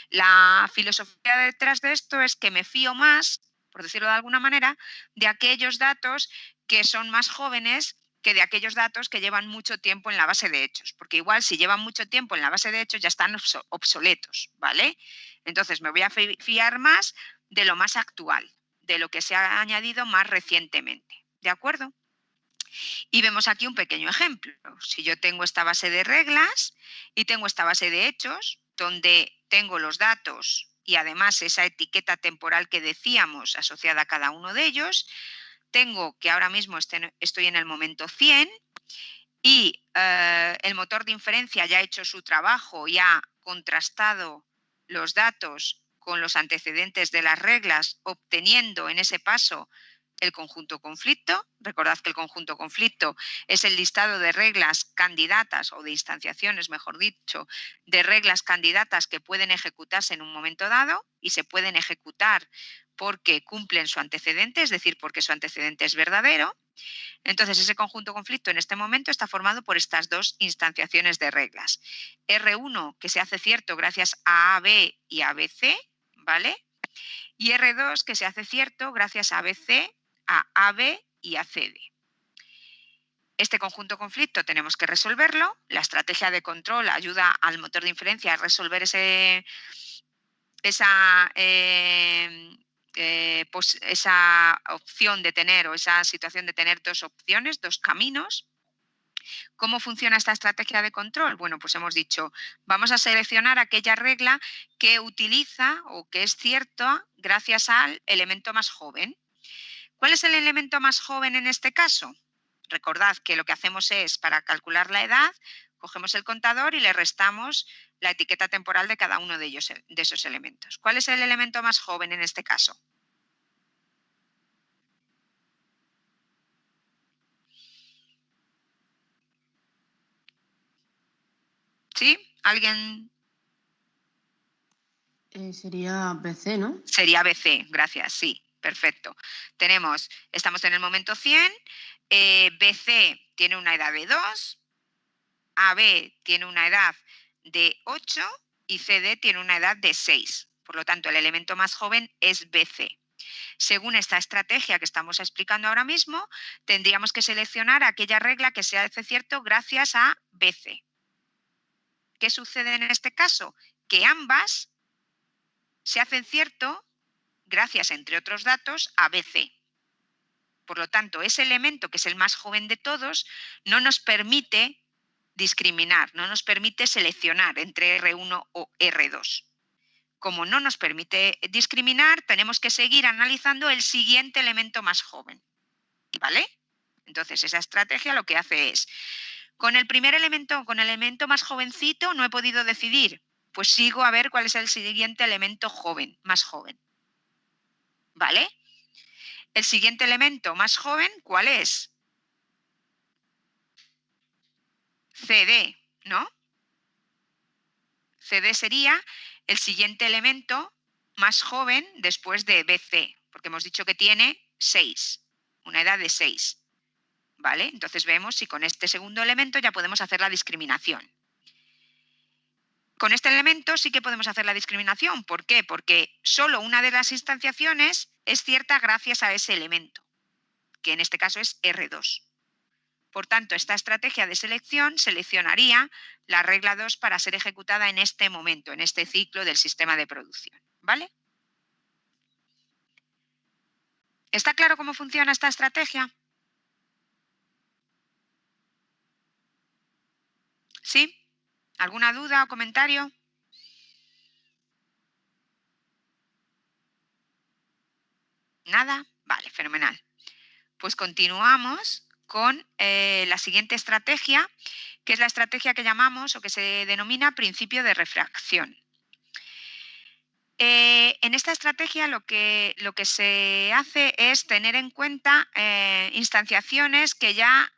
La filosofía detrás de esto es que me fío más, por decirlo de alguna manera, de aquellos datos que son más jóvenes que de aquellos datos que llevan mucho tiempo en la base de hechos, porque igual si llevan mucho tiempo en la base de hechos ya están obsoletos, ¿vale? Entonces me voy a fiar más de lo más actual, de lo que se ha añadido más recientemente, ¿de acuerdo? Y vemos aquí un pequeño ejemplo. Si yo tengo esta base de reglas y tengo esta base de hechos, donde tengo los datos y además esa etiqueta temporal que decíamos asociada a cada uno de ellos, tengo que ahora mismo estoy en el momento 100 y el motor de inferencia ya ha hecho su trabajo y ha contrastado los datos con los antecedentes de las reglas, obteniendo en ese paso el conjunto conflicto. Recordad que el conjunto conflicto es el listado de reglas candidatas o de instanciaciones, mejor dicho, de reglas candidatas que pueden ejecutarse en un momento dado y se pueden ejecutar porque cumplen su antecedente, es decir, porque su antecedente es verdadero. Entonces, ese conjunto conflicto en este momento está formado por estas dos instanciaciones de reglas. R1, que se hace cierto gracias a AB y ABC, ¿vale? Y R2, que se hace cierto gracias a ABC, a AB y a CD. Este conjunto conflicto tenemos que resolverlo. La estrategia de control ayuda al motor de inferencia a resolver esa opción de tener o esa situación de tener dos opciones, dos caminos. ¿Cómo funciona esta estrategia de control? Bueno, pues hemos dicho, vamos a seleccionar aquella regla que utiliza o que es cierta gracias al elemento más joven. ¿Cuál es el elemento más joven en este caso? Recordad que lo que hacemos es, para calcular la edad, cogemos el contador y le restamos la etiqueta temporal de cada uno de ellos, de esos elementos. ¿Cuál es el elemento más joven en este caso? ¿Sí? ¿Alguien? Sería BC, ¿no? Sería BC, gracias, sí, perfecto. Estamos en el momento 100, BC tiene una edad de 2, AB tiene una edad de 8 y CD tiene una edad de 6. Por lo tanto, el elemento más joven es BC. Según esta estrategia que estamos explicando ahora mismo, tendríamos que seleccionar aquella regla que se hace cierto gracias a BC. ¿Qué sucede en este caso? Que ambas se hacen cierto gracias, entre otros datos, a BC. Por lo tanto, ese elemento, que es el más joven de todos, no nos permite discriminar, no nos permite seleccionar entre R1 o R2. Como no nos permite discriminar, tenemos que seguir analizando el siguiente elemento más joven, ¿vale? Entonces, esa estrategia lo que hace es, con el primer elemento, con el elemento más jovencito, no he podido decidir, pues sigo a ver cuál es el siguiente elemento joven, más joven, ¿vale? El siguiente elemento más joven, ¿cuál es? CD, ¿no? CD sería el siguiente elemento más joven después de BC, porque hemos dicho que tiene 6, una edad de 6. ¿Vale? Entonces vemos si con este segundo elemento ya podemos hacer la discriminación. Con este elemento sí que podemos hacer la discriminación. ¿Por qué? Porque solo una de las instanciaciones es cierta gracias a ese elemento, que en este caso es R2. Por tanto, esta estrategia de selección seleccionaría la regla 2 para ser ejecutada en este momento, en este ciclo del sistema de producción. ¿Vale? ¿Está claro cómo funciona esta estrategia? ¿Sí? ¿Alguna duda o comentario? ¿Nada? Vale, fenomenal. Pues continuamos con la siguiente estrategia, que es la estrategia que llamamos o que se denomina principio de refracción. En esta estrategia lo que se hace es tener en cuenta instanciaciones que ya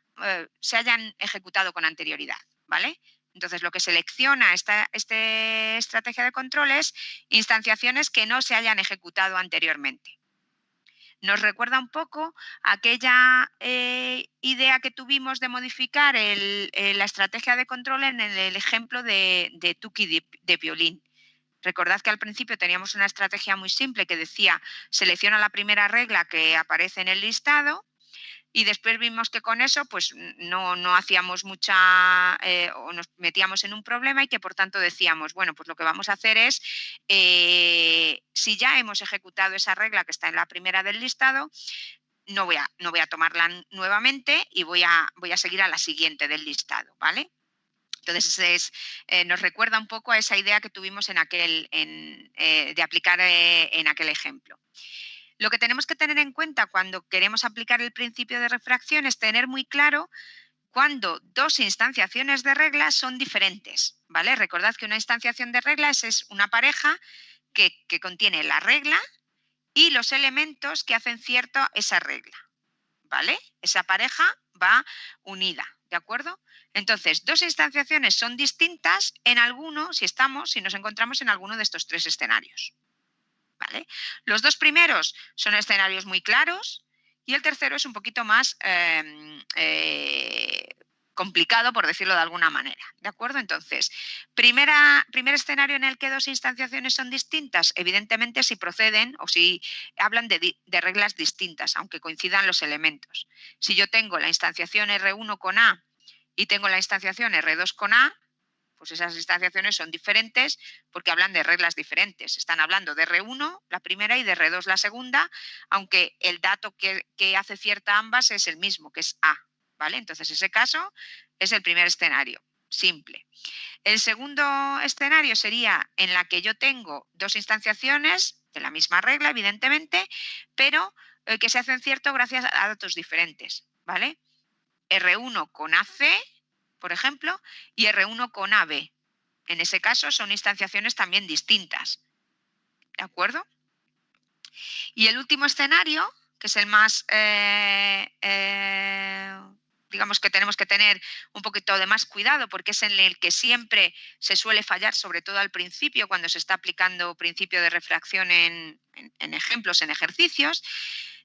se hayan ejecutado con anterioridad, ¿vale? Entonces, lo que selecciona esta estrategia de control es instanciaciones que no se hayan ejecutado anteriormente. Nos recuerda un poco aquella idea que tuvimos de modificar la estrategia de control en el ejemplo de Tuki de violín. Recordad que al principio teníamos una estrategia muy simple que decía selecciona la primera regla que aparece en el listado y después vimos que con eso pues no hacíamos mucha o nos metíamos en un problema y que por tanto decíamos, bueno, pues lo que vamos a hacer es, si ya hemos ejecutado esa regla que está en la primera del listado, no voy a tomarla nuevamente y voy a seguir a la siguiente del listado, ¿vale? Entonces, nos recuerda un poco a esa idea que tuvimos de aplicar en aquel ejemplo. Lo que tenemos que tener en cuenta cuando queremos aplicar el principio de refracción es tener muy claro cuando dos instanciaciones de reglas son diferentes, ¿vale? Recordad que una instanciación de reglas es una pareja que contiene la regla y los elementos que hacen cierta esa regla, ¿vale? Esa pareja va unida, ¿de acuerdo? Entonces, dos instanciaciones son distintas en alguno, si nos encontramos en alguno de estos tres escenarios, ¿vale? Los dos primeros son escenarios muy claros y el tercero es un poquito más complicado, por decirlo de alguna manera, ¿de acuerdo? Entonces, primer escenario en el que dos instanciaciones son distintas, evidentemente si proceden o si hablan de reglas distintas, aunque coincidan los elementos. Si yo tengo la instanciación R1 con A y tengo la instanciación R2 con A, pues esas instanciaciones son diferentes porque hablan de reglas diferentes. Están hablando de R1 la primera y de R2 la segunda, aunque el dato que hace cierta ambas es el mismo, que es A, ¿vale? Entonces, ese caso es el primer escenario, simple. El segundo escenario sería en la que yo tengo dos instanciaciones de la misma regla, evidentemente, pero que se hacen cierto gracias a datos diferentes, ¿vale? R1 con AC, por ejemplo, y R1 con AB. En ese caso son instanciaciones también distintas, ¿de acuerdo? Y el último escenario, que es el más, digamos que tenemos que tener un poquito de más cuidado porque es en el que siempre se suele fallar, sobre todo al principio, cuando se está aplicando principio de refracción en ejemplos, en ejercicios,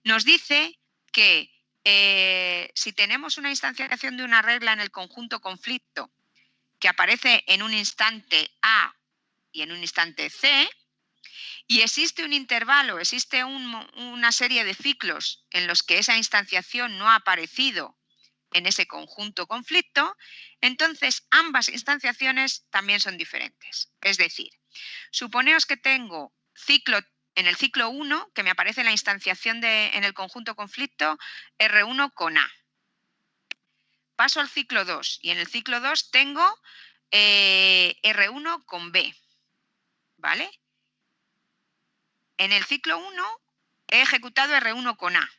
nos dice que si tenemos una instanciación de una regla en el conjunto conflicto que aparece en un instante A y en un instante C, y existe un intervalo, existe una serie de ciclos en los que esa instanciación no ha aparecido en ese conjunto conflicto, entonces ambas instanciaciones también son diferentes. Es decir, suponeos que tengo en el ciclo 1, que me aparece la instanciación en el conjunto conflicto R1 con A. Paso al ciclo 2 y en el ciclo 2 tengo R1 con B, ¿vale? En el ciclo 1 he ejecutado R1 con A.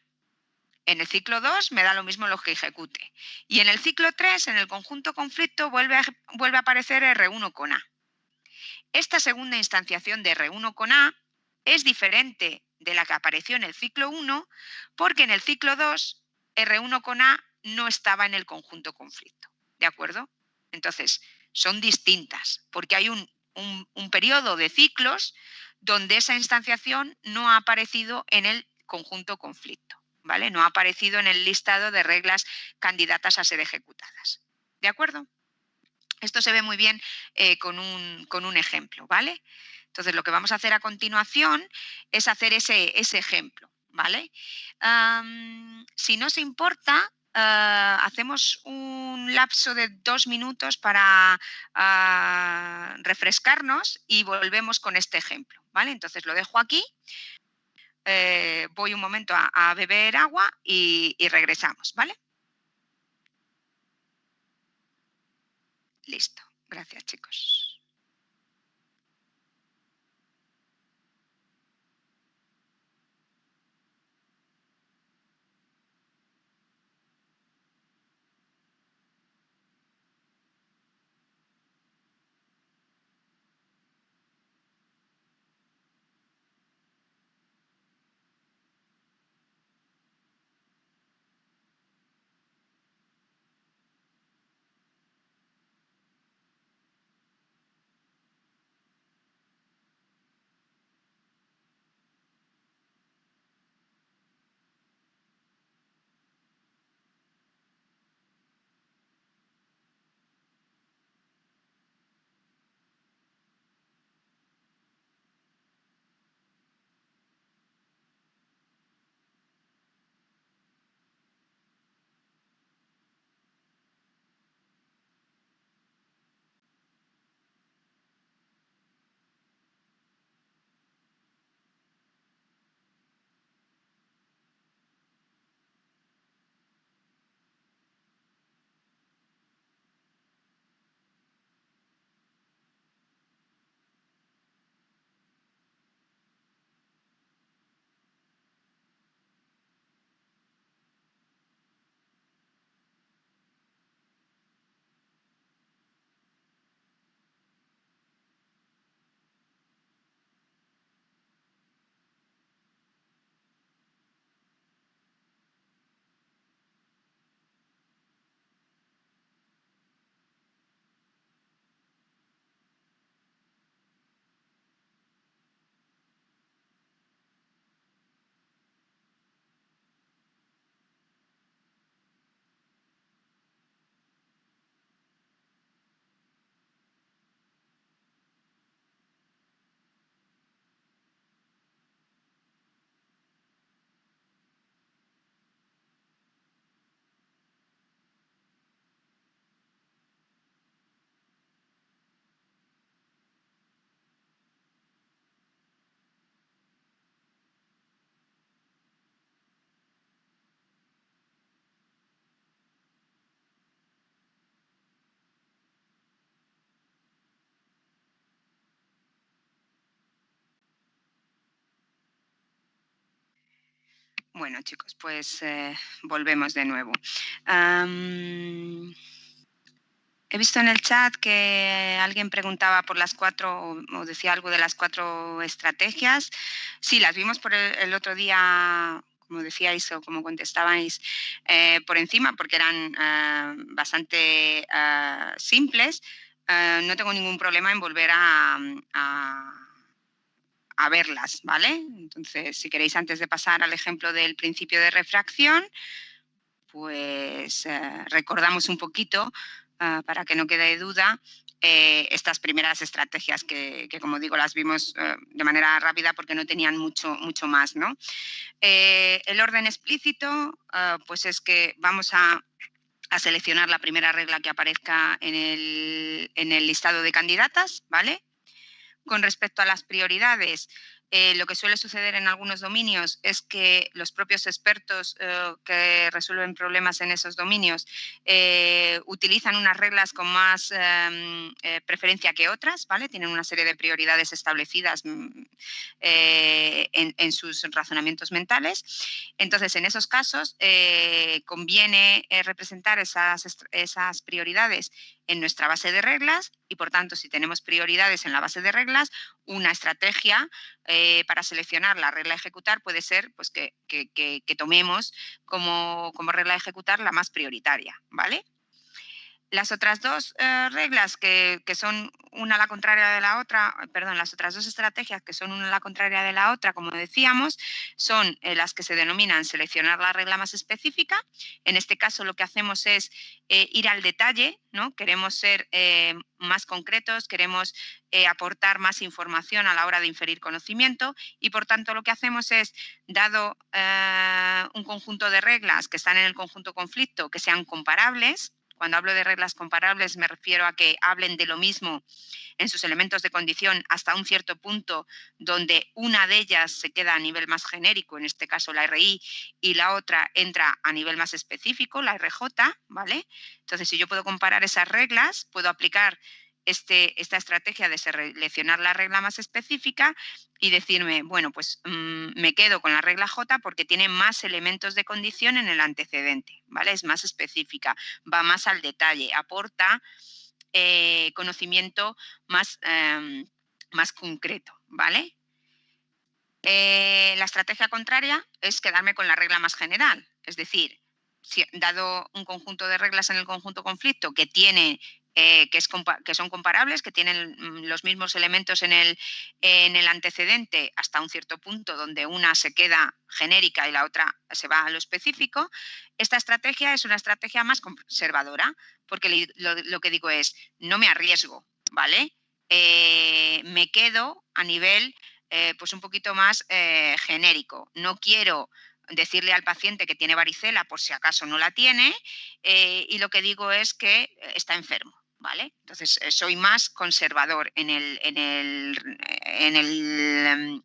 En el ciclo 2 me da lo mismo lo que ejecute. Y en el ciclo 3, en el conjunto conflicto, vuelve a aparecer R1 con A. Esta segunda instanciación de R1 con A es diferente de la que apareció en el ciclo 1 porque en el ciclo 2 R1 con A no estaba en el conjunto conflicto. ¿De acuerdo? Entonces, son distintas porque hay un periodo de ciclos donde esa instanciación no ha aparecido en el conjunto conflicto, ¿vale? No ha aparecido en el listado de reglas candidatas a ser ejecutadas. ¿De acuerdo? Esto se ve muy bien con un ejemplo, ¿vale? Entonces, lo que vamos a hacer a continuación es hacer ese ejemplo, ¿vale? Si no os importa, hacemos un lapso de 2 minutos para refrescarnos y volvemos con este ejemplo, ¿vale? Entonces, lo dejo aquí. Voy un momento a beber agua y regresamos, ¿vale? Listo. Gracias, chicos. Bueno, chicos, pues volvemos de nuevo. He visto en el chat que alguien preguntaba por las 4 o decía algo de las 4 estrategias. Sí, las vimos por el otro día, como decíais o como contestabais, por encima, porque eran bastante simples. No tengo ningún problema en volver a verlas, ¿vale? Entonces, si queréis, antes de pasar al ejemplo del principio de refracción, pues recordamos un poquito, para que no quede duda, estas primeras estrategias que, como digo, las vimos de manera rápida porque no tenían mucho más, ¿no? El orden explícito, pues es que vamos a seleccionar la primera regla que aparezca en el listado de candidatas, ¿vale? Con respecto a las prioridades, lo que suele suceder en algunos dominios es que los propios expertos que resuelven problemas en esos dominios utilizan unas reglas con más preferencia que otras, ¿vale? Tienen una serie de prioridades establecidas en sus razonamientos mentales. Entonces, en esos casos, conviene representar esas prioridades en nuestra base de reglas y, por tanto, si tenemos prioridades en la base de reglas, una estrategia para seleccionar la regla a ejecutar puede ser pues, que tomemos como regla a ejecutar la más prioritaria, ¿vale? Las otras 2 reglas que son una a la contraria de la otra, perdón, las otras 2 estrategias que son una a la contraria de la otra, como decíamos, son las que se denominan seleccionar la regla más específica. En este caso lo que hacemos es ir al detalle, ¿no? Queremos ser más concretos, queremos aportar más información a la hora de inferir conocimiento y, por tanto, lo que hacemos es, dado un conjunto de reglas que están en el conjunto conflicto, que sean comparables. Cuando hablo de reglas comparables me refiero a que hablen de lo mismo en sus elementos de condición hasta un cierto punto donde una de ellas se queda a nivel más genérico, en este caso la RI, y la otra entra a nivel más específico, la RJ, ¿vale? Entonces, si yo puedo comparar esas reglas, puedo aplicar esta estrategia de seleccionar la regla más específica y decirme, bueno, pues me quedo con la regla J porque tiene más elementos de condición en el antecedente, ¿vale? Es más específica, va más al detalle, aporta conocimiento más concreto, ¿vale? La estrategia contraria es quedarme con la regla más general, es decir, dado un conjunto de reglas en el conjunto conflicto que tiene que son comparables, que tienen los mismos elementos en el antecedente hasta un cierto punto donde una se queda genérica y la otra se va a lo específico, esta estrategia es una estrategia más conservadora, porque lo que digo es, no me arriesgo, ¿vale? Me quedo a nivel pues un poquito más genérico. No quiero decirle al paciente que tiene varicela por si acaso no la tiene y lo que digo es que está enfermo, ¿vale? Entonces soy más conservador en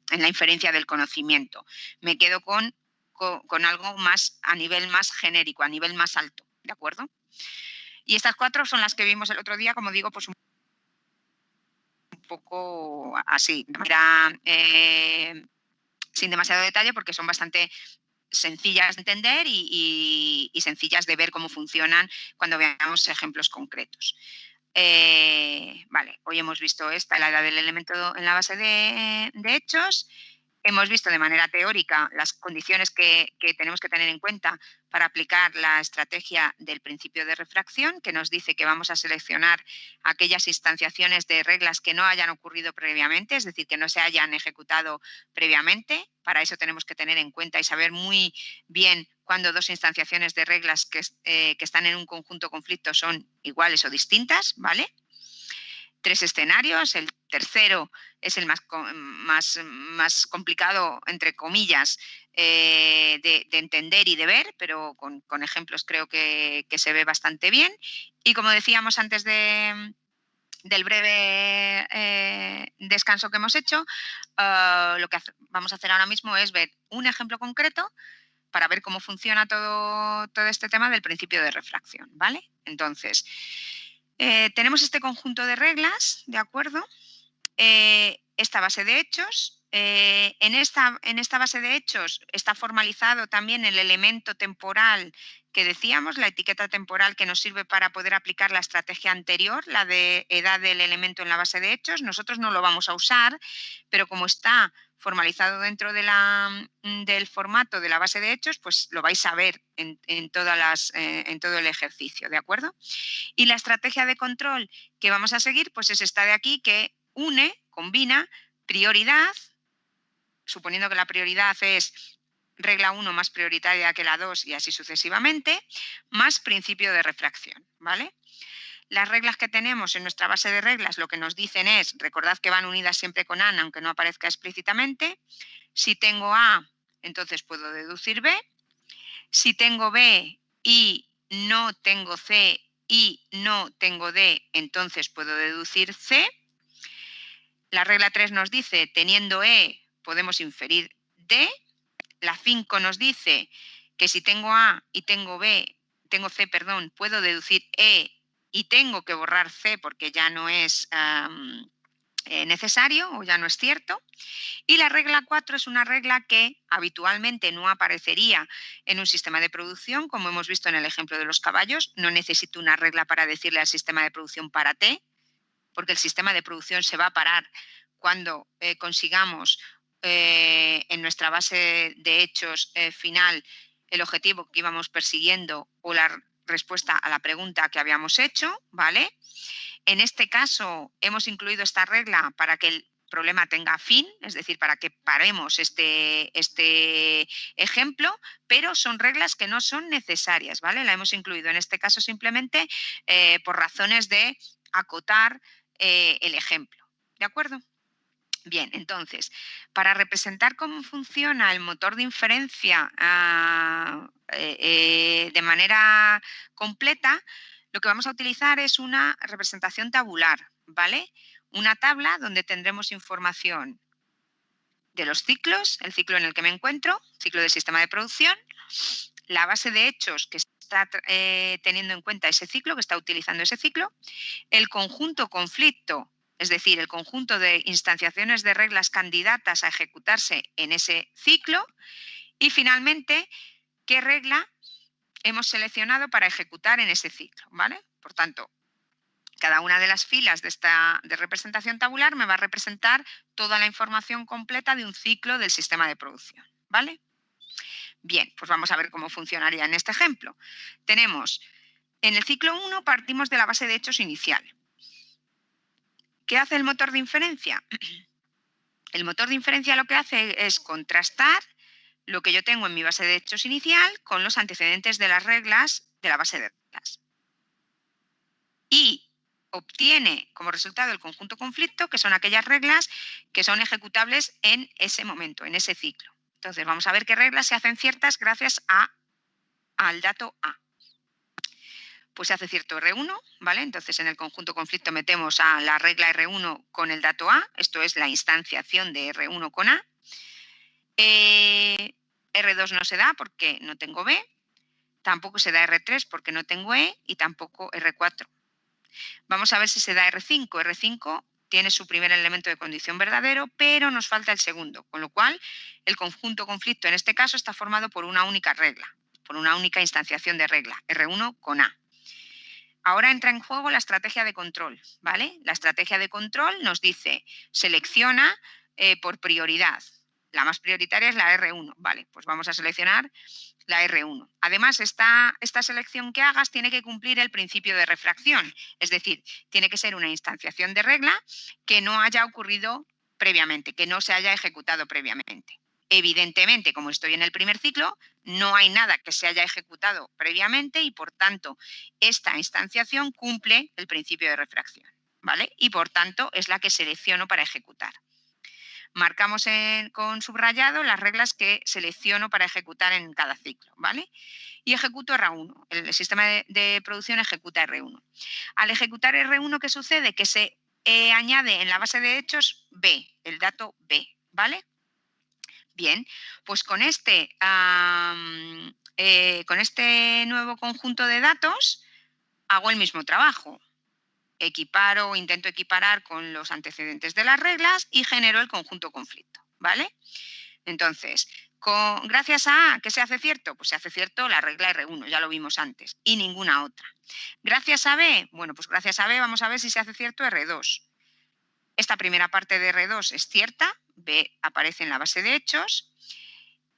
la inferencia del conocimiento. Me quedo con algo más a nivel más genérico, a nivel más alto, ¿de acuerdo? Y estas 4 son las que vimos el otro día, como digo, pues un poco así, de manera sin demasiado detalle porque son bastante sencillas de entender y sencillas de ver cómo funcionan cuando veamos ejemplos concretos. Vale, hoy hemos visto la edad del elemento en la base de hechos. Hemos visto de manera teórica las condiciones que tenemos que tener en cuenta para aplicar la estrategia del principio de refracción, que nos dice que vamos a seleccionar aquellas instanciaciones de reglas que no hayan ocurrido previamente, es decir, que no se hayan ejecutado previamente. Para eso tenemos que tener en cuenta y saber muy bien cuándo 2 instanciaciones de reglas que están en un conjunto conflicto son iguales o distintas, ¿vale? 3 escenarios, el tercero es el más complicado, entre comillas, de entender y de ver, pero con ejemplos creo que se ve bastante bien. Y como decíamos antes del breve descanso que hemos hecho, lo que vamos a hacer ahora mismo es ver un ejemplo concreto para ver cómo funciona todo este tema del principio de refracción, ¿vale? Entonces, tenemos este conjunto de reglas, ¿de acuerdo? Esta base de hechos en esta base de hechos está formalizado también el elemento temporal que decíamos, la etiqueta temporal que nos sirve para poder aplicar la estrategia anterior, la de edad del elemento en la base de hechos. Nosotros no lo vamos a usar, pero como está formalizado dentro del formato de la base de hechos, pues lo vais a ver en todo el ejercicio, ¿de acuerdo? Y la estrategia de control que vamos a seguir, pues es esta de aquí, que combina prioridad, suponiendo que la prioridad es regla 1 más prioritaria que la 2 y así sucesivamente, más principio de refracción, ¿vale? Las reglas que tenemos en nuestra base de reglas lo que nos dicen es, recordad que van unidas siempre con AND, aunque no aparezca explícitamente. Si tengo A, entonces puedo deducir B. Si tengo B y no tengo C y no tengo D, entonces puedo deducir C. La regla 3 nos dice, teniendo E, podemos inferir D. La 5 nos dice que si tengo A y tengo C, puedo deducir E y tengo que borrar C porque ya no es necesario o ya no es cierto. Y la regla 4 es una regla que habitualmente no aparecería en un sistema de producción, como hemos visto en el ejemplo de los caballos. No necesito una regla para decirle al sistema de producción párate, porque el sistema de producción se va a parar cuando consigamos en nuestra base de hechos final el objetivo que íbamos persiguiendo o la respuesta a la pregunta que habíamos hecho, ¿vale? En este caso hemos incluido esta regla para que el problema tenga fin, es decir, para que paremos este ejemplo, pero son reglas que no son necesarias, ¿vale? La hemos incluido en este caso simplemente por razones de acotar el ejemplo, ¿de acuerdo? Bien, entonces, para representar cómo funciona el motor de inferencia de manera completa, lo que vamos a utilizar es una representación tabular, ¿vale? Una tabla donde tendremos información de los ciclos, el ciclo en el que me encuentro, ciclo del sistema de producción, la base de hechos que está teniendo en cuenta ese ciclo, que está utilizando ese ciclo, el conjunto conflicto, es decir, el conjunto de instanciaciones de reglas candidatas a ejecutarse en ese ciclo y finalmente qué regla hemos seleccionado para ejecutar en ese ciclo, ¿vale? Por tanto, cada una de las filas de representación tabular me va a representar toda la información completa de un ciclo del sistema de producción, ¿vale? Bien, pues vamos a ver cómo funcionaría en este ejemplo. Tenemos, en el ciclo 1 partimos de la base de hechos inicial. ¿Qué hace el motor de inferencia? El motor de inferencia lo que hace es contrastar lo que yo tengo en mi base de hechos inicial con los antecedentes de las reglas de la base de reglas. Y obtiene como resultado el conjunto conflicto, que son aquellas reglas que son ejecutables en ese momento, en ese ciclo. Entonces vamos a ver qué reglas se hacen ciertas gracias al dato A. Pues se hace cierto R1, ¿vale? Entonces en el conjunto conflicto metemos a la regla R1 con el dato A, esto es la instanciación de R1 con A. R2 no se da porque no tengo B, tampoco se da R3 porque no tengo E y tampoco R4. Vamos a ver si se da R5. R5 tiene su primer elemento de condición verdadero, pero nos falta el segundo, con lo cual el conjunto conflicto en este caso está formado por una única regla, por una única instanciación de regla, R1 con A. Ahora entra en juego la estrategia de control, ¿vale? La estrategia de control nos dice, selecciona por prioridad. La más prioritaria es la R1, ¿vale? Pues vamos a seleccionar la R1. Además, esta selección que hagas tiene que cumplir el principio de refracción, es decir, tiene que ser una instanciación de regla que no haya ocurrido previamente, que no se haya ejecutado previamente. Evidentemente, como estoy en el primer ciclo, no hay nada que se haya ejecutado previamente y, por tanto, esta instanciación cumple el principio de refracción, ¿vale? Y, por tanto, es la que selecciono para ejecutar. Marcamos con subrayado las reglas que selecciono para ejecutar en cada ciclo, ¿vale? Y ejecuto R1. El sistema de producción ejecuta R1. Al ejecutar R1, ¿qué sucede? Que se añade en la base de hechos B, el dato B, ¿vale? Bien, pues con este nuevo conjunto de datos hago el mismo trabajo. Intento equiparar con los antecedentes de las reglas y genero el conjunto conflicto, ¿vale? Entonces, gracias a A, ¿qué se hace cierto? Pues se hace cierto la regla R1, ya lo vimos antes, y ninguna otra. Gracias a B, bueno, pues gracias a B vamos a ver si se hace cierto R2. Esta primera parte de R2 es cierta, B aparece en la base de hechos.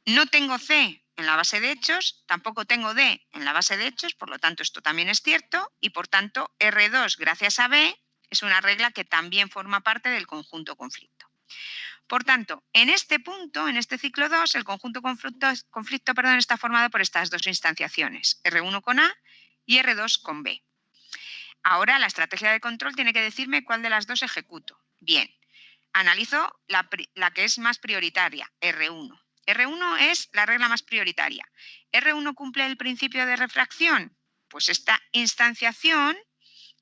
No tengo C en la base de hechos, tampoco tengo D en la base de hechos, por lo tanto esto también es cierto y por tanto R2 gracias a B es una regla que también forma parte del conjunto conflicto. Por tanto, en este punto, en este ciclo 2, el conjunto conflicto está formado por estas dos instanciaciones, R1 con A y R2 con B. Ahora la estrategia de control tiene que decirme cuál de las dos ejecuto. Bien, analizo la que es más prioritaria, R1. R1 es la regla más prioritaria. ¿R1 cumple el principio de refracción? Pues esta instanciación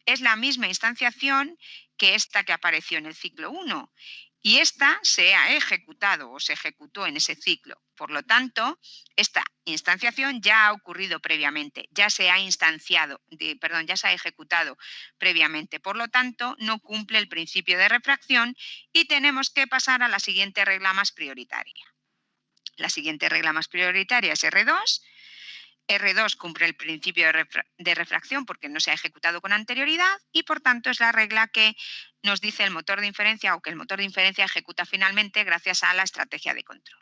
es la misma instanciación que esta que apareció en el ciclo 1 y esta se ha ejecutado o se ejecutó en ese ciclo. Por lo tanto, esta instanciación ya ha ocurrido previamente, ya se ha ya se ha ejecutado previamente. Por lo tanto, no cumple el principio de refracción y tenemos que pasar a la siguiente regla más prioritaria. La siguiente regla más prioritaria es R2. R2 cumple el principio de refracción porque no se ha ejecutado con anterioridad y por tanto es la regla que nos dice el motor de inferencia o que el motor de inferencia ejecuta finalmente gracias a la estrategia de control.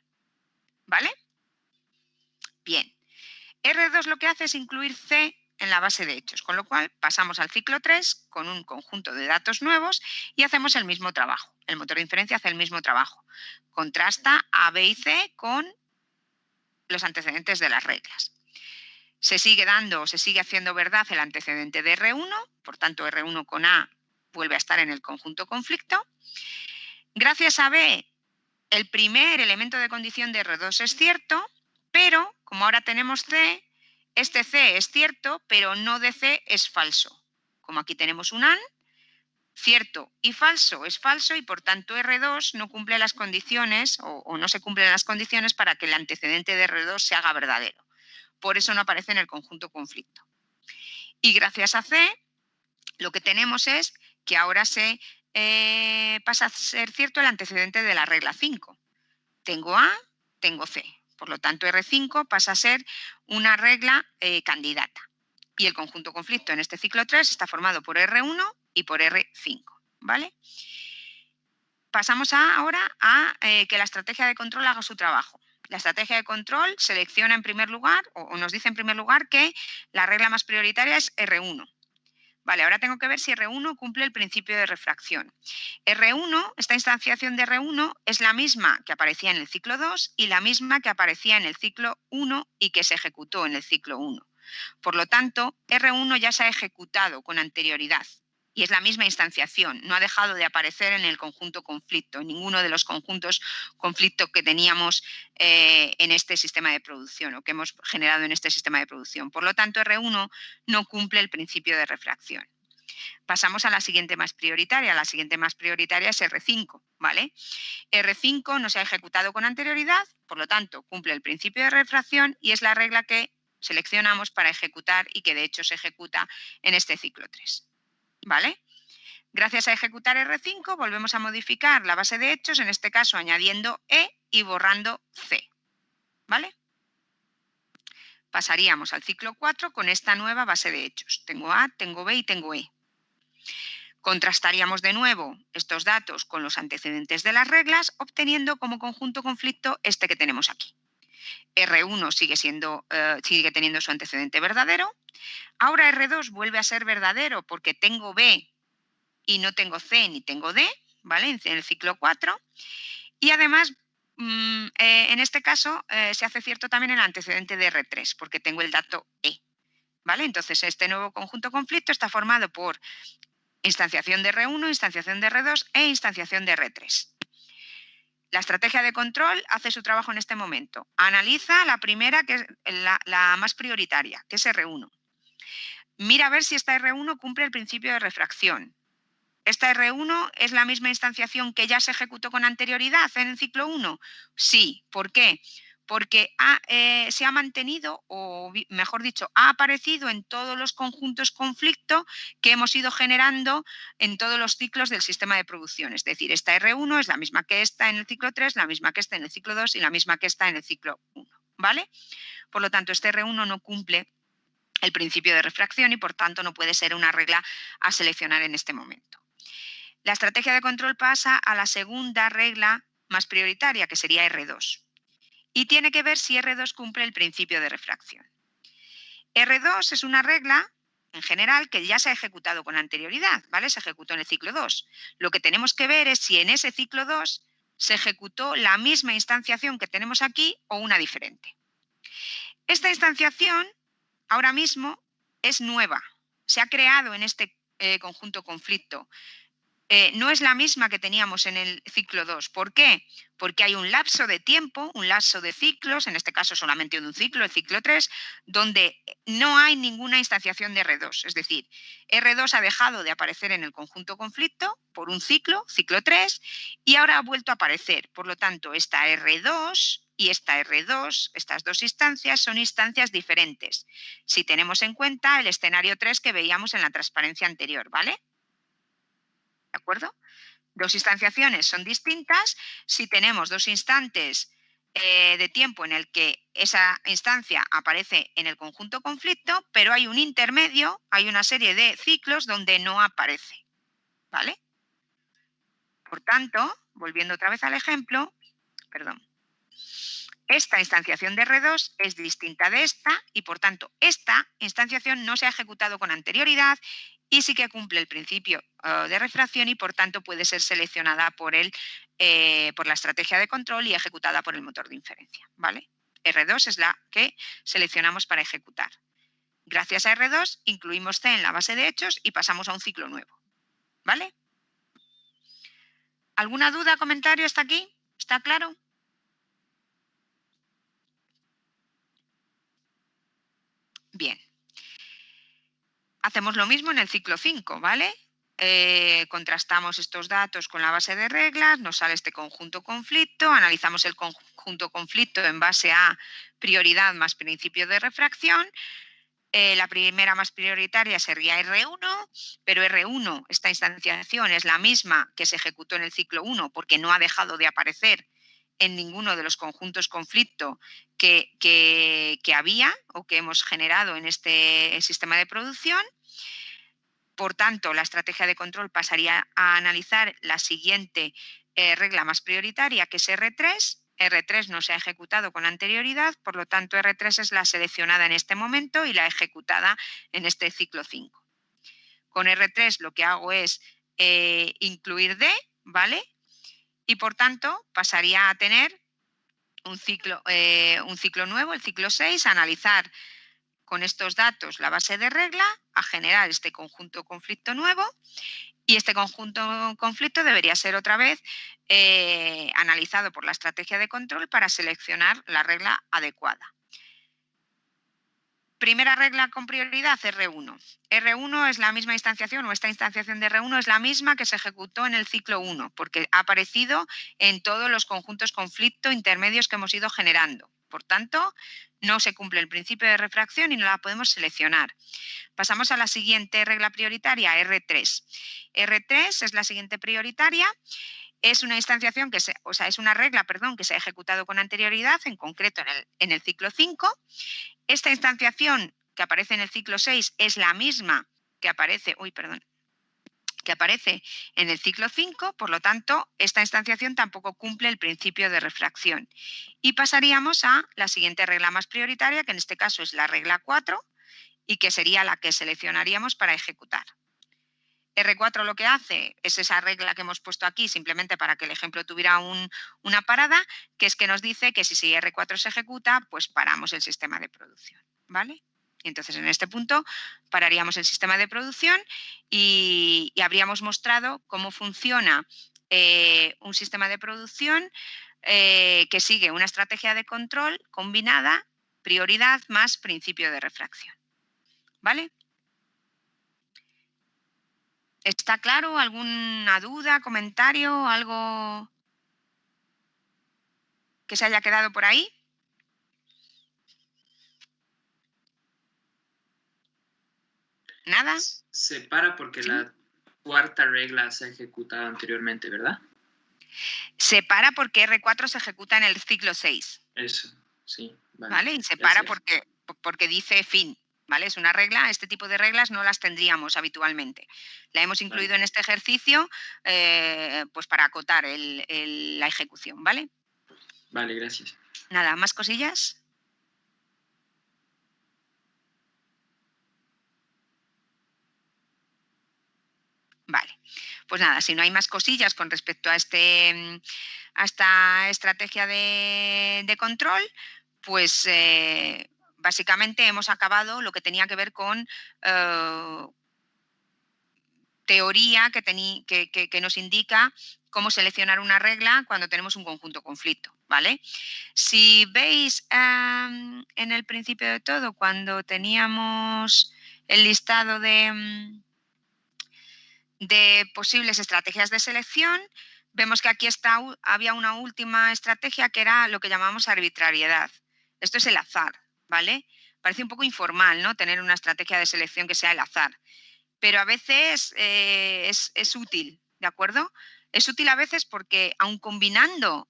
¿Vale? Bien. R2 lo que hace es incluir C en la base de hechos, con lo cual pasamos al ciclo 3 con un conjunto de datos nuevos y hacemos el mismo trabajo. El motor de inferencia hace el mismo trabajo. Contrasta A, B y C con los antecedentes de las reglas. Se sigue haciendo verdad el antecedente de R1, por tanto R1 con A vuelve a estar en el conjunto conflicto. Gracias a B, el primer elemento de condición de R2 es cierto, pero como ahora tenemos C, este C es cierto, pero no de C es falso. Como aquí tenemos un AND, cierto y falso es falso y por tanto R2 no cumple las condiciones o no se cumplen las condiciones para que el antecedente de R2 se haga verdadero. Por eso no aparece en el conjunto conflicto. Y gracias a C, lo que tenemos es que ahora pasa a ser cierto el antecedente de la regla 5. Tengo A, tengo C. Por lo tanto, R5 pasa a ser una regla candidata. Y el conjunto conflicto en este ciclo 3 está formado por R1 y por R5. ¿Vale? Pasamos ahora a que la estrategia de control haga su trabajo. La estrategia de control selecciona en primer lugar, o nos dice en primer lugar que la regla más prioritaria es R1. Vale, ahora tengo que ver si R1 cumple el principio de refracción. R1, esta instanciación de R1 es la misma que aparecía en el ciclo 2 y la misma que aparecía en el ciclo 1 y que se ejecutó en el ciclo 1. Por lo tanto, R1 ya se ha ejecutado con anterioridad. Y es la misma instanciación, no ha dejado de aparecer en el conjunto conflicto, en ninguno de los conjuntos conflicto que teníamos en este sistema de producción o que hemos generado en este sistema de producción. Por lo tanto, R1 no cumple el principio de refracción. Pasamos a la siguiente más prioritaria. La siguiente más prioritaria es R5, ¿vale? R5 no se ha ejecutado con anterioridad, por lo tanto, cumple el principio de refracción y es la regla que seleccionamos para ejecutar y que de hecho se ejecuta en este ciclo 3. ¿Vale? Gracias a ejecutar R5 volvemos a modificar la base de hechos, en este caso añadiendo E y borrando C. ¿Vale? Pasaríamos al ciclo 4 con esta nueva base de hechos. Tengo A, tengo B y tengo E. Contrastaríamos de nuevo estos datos con los antecedentes de las reglas, obteniendo como conjunto conflicto este que tenemos aquí. R1 sigue teniendo su antecedente verdadero. Ahora R2 vuelve a ser verdadero porque tengo B y no tengo C ni tengo D, ¿vale? En el ciclo 4. Y además, en este caso, se hace cierto también el antecedente de R3 porque tengo el dato E, ¿vale? Entonces, este nuevo conjunto conflicto está formado por instanciación de R1, instanciación de R2 e instanciación de R3. La estrategia de control hace su trabajo en este momento. Analiza la primera, que es la más prioritaria, que es R1. Mira a ver si esta R1 cumple el principio de refracción. ¿Esta R1 es la misma instanciación que ya se ejecutó con anterioridad en el ciclo 1? Sí. ¿Por qué? Porque se ha mantenido, o mejor dicho, ha aparecido en todos los conjuntos conflicto que hemos ido generando en todos los ciclos del sistema de producción. Es decir, esta R1 es la misma que esta en el ciclo 3, la misma que esta en el ciclo 2 y la misma que esta en el ciclo 1. ¿Vale? Por lo tanto, este R1 no cumple el principio de refracción y, por tanto, no puede ser una regla a seleccionar en este momento. La estrategia de control pasa a la segunda regla más prioritaria, que sería R2. Y tiene que ver si R2 cumple el principio de refracción. R2 es una regla, en general, que ya se ha ejecutado con anterioridad, ¿vale? Se ejecutó en el ciclo 2. Lo que tenemos que ver es si en ese ciclo 2 se ejecutó la misma instanciación que tenemos aquí o una diferente. Esta instanciación ahora mismo es nueva, se ha creado en este conjunto conflicto. No es la misma que teníamos en el ciclo 2. ¿Por qué? Porque hay un lapso de tiempo, un lapso de ciclos, en este caso solamente de un ciclo, el ciclo 3, donde no hay ninguna instanciación de R2. Es decir, R2 ha dejado de aparecer en el conjunto conflicto por un ciclo, ciclo 3, y ahora ha vuelto a aparecer. Por lo tanto, esta R2 y esta R2, estas dos instancias, son instancias diferentes. Si tenemos en cuenta el escenario 3 que veíamos en la transparencia anterior, ¿vale? ¿De acuerdo? Dos instanciaciones son distintas. Si tenemos dos instantes de tiempo en el que esa instancia aparece en el conjunto conflicto, pero hay un intermedio, hay una serie de ciclos donde no aparece. ¿Vale? Por tanto, volviendo otra vez al ejemplo, perdón, esta instanciación de R2 es distinta de esta y, por tanto, esta instanciación no se ha ejecutado con anterioridad y sí que cumple el principio de refracción y, por tanto, puede ser seleccionada por la estrategia de control y ejecutada por el motor de inferencia. ¿Vale? R2 es la que seleccionamos para ejecutar. Gracias a R2 incluimos C en la base de hechos y pasamos a un ciclo nuevo. ¿Vale? ¿Alguna duda, comentario hasta aquí? ¿Está claro? Bien. Hacemos lo mismo en el ciclo 5, ¿vale? Contrastamos estos datos con la base de reglas, nos sale este conjunto conflicto, analizamos el conjunto conflicto en base a prioridad más principio de refracción. La primera más prioritaria sería R1, pero R1, esta instanciación, es la misma que se ejecutó en el ciclo 1 porque no ha dejado de aparecer en ninguno de los conjuntos conflicto que había o que hemos generado en este sistema de producción. Por tanto, la estrategia de control pasaría a analizar la siguiente regla más prioritaria, que es R3. R3 no se ha ejecutado con anterioridad, por lo tanto R3 es la seleccionada en este momento y la ejecutada en este ciclo 5. Con R3 lo que hago es incluir D, ¿vale? Y por tanto pasaría a tener un ciclo nuevo, el ciclo 6, a analizar con estos datos la base de regla, a generar este conjunto conflicto nuevo, y este conjunto conflicto debería ser otra vez analizado por la estrategia de control para seleccionar la regla adecuada. Primera regla con prioridad, R1. R1 es la misma instanciación, o esta instanciación de R1 es la misma que se ejecutó en el ciclo 1, porque ha aparecido en todos los conjuntos conflicto intermedios que hemos ido generando. Por tanto, no se cumple el principio de refracción y no la podemos seleccionar. Pasamos a la siguiente regla prioritaria, R3. R3 es la siguiente prioritaria. Es una instanciación es una regla, perdón, que se ha ejecutado con anterioridad, en concreto en el ciclo 5. Esta instanciación que aparece en el ciclo 6 es la misma que aparece, en el ciclo 5, por lo tanto, esta instanciación tampoco cumple el principio de refracción. Y pasaríamos a la siguiente regla más prioritaria, que en este caso es la regla 4, y que sería la que seleccionaríamos para ejecutar. R4 lo que hace es esa regla que hemos puesto aquí, simplemente para que el ejemplo tuviera una parada, que es que nos dice que si R4 se ejecuta, pues paramos el sistema de producción, ¿vale? Y entonces en este punto pararíamos el sistema de producción y habríamos mostrado cómo funciona un sistema de producción que sigue una estrategia de control combinada, prioridad más principio de refracción, ¿vale? ¿Está claro? ¿Alguna duda, comentario, algo que se haya quedado por ahí? ¿Nada? Se para porque la cuarta regla se ha ejecutado anteriormente, ¿verdad? Se para porque R4 se ejecuta en el ciclo 6. Eso, sí. ¿Vale? Y se para gracias. porque dice fin. ¿Vale? Es una regla, este tipo de reglas no las tendríamos habitualmente. La hemos incluido en este ejercicio pues para acotar la ejecución, ¿vale? Vale, gracias. Nada, ¿más cosillas? Vale, pues nada, si no hay más cosillas con respecto a esta estrategia de control, pues básicamente hemos acabado lo que tenía que ver con teoría que nos indica cómo seleccionar una regla cuando tenemos un conjunto conflicto, ¿vale? Si veis en el principio de todo, cuando teníamos el listado de posibles estrategias de selección, vemos que aquí había una última estrategia que era lo que llamamos arbitrariedad. Esto es el azar, ¿vale? Parece un poco informal, ¿no? Tener una estrategia de selección que sea el azar, pero a veces es útil, ¿de acuerdo? Es útil a veces porque, aun combinando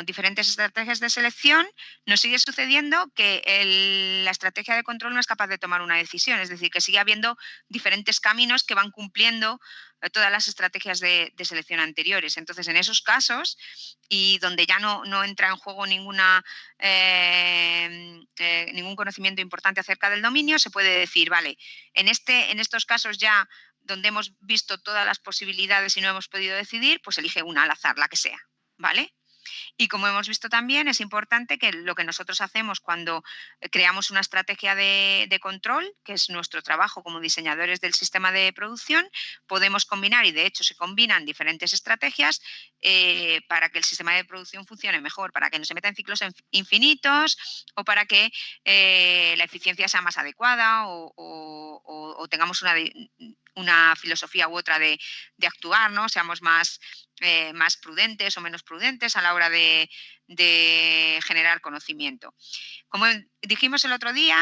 diferentes estrategias de selección, nos sigue sucediendo que la estrategia de control no es capaz de tomar una decisión, es decir, que sigue habiendo diferentes caminos que van cumpliendo todas las estrategias de selección anteriores. Entonces, en esos casos, y donde ya no entra en juego ningún conocimiento importante acerca del dominio, se puede decir, vale, en estos casos ya donde hemos visto todas las posibilidades y no hemos podido decidir, pues elige una al azar, la que sea, ¿vale? Y como hemos visto también, es importante que lo que nosotros hacemos cuando creamos una estrategia de control, que es nuestro trabajo como diseñadores del sistema de producción, podemos combinar, y de hecho se combinan diferentes estrategias para que el sistema de producción funcione mejor, para que no se meta en ciclos infinitos o para que la eficiencia sea más adecuada o tengamos una filosofía u otra de actuar, ¿no? Seamos más prudentes o menos prudentes a la hora de generar conocimiento. Como dijimos el otro día,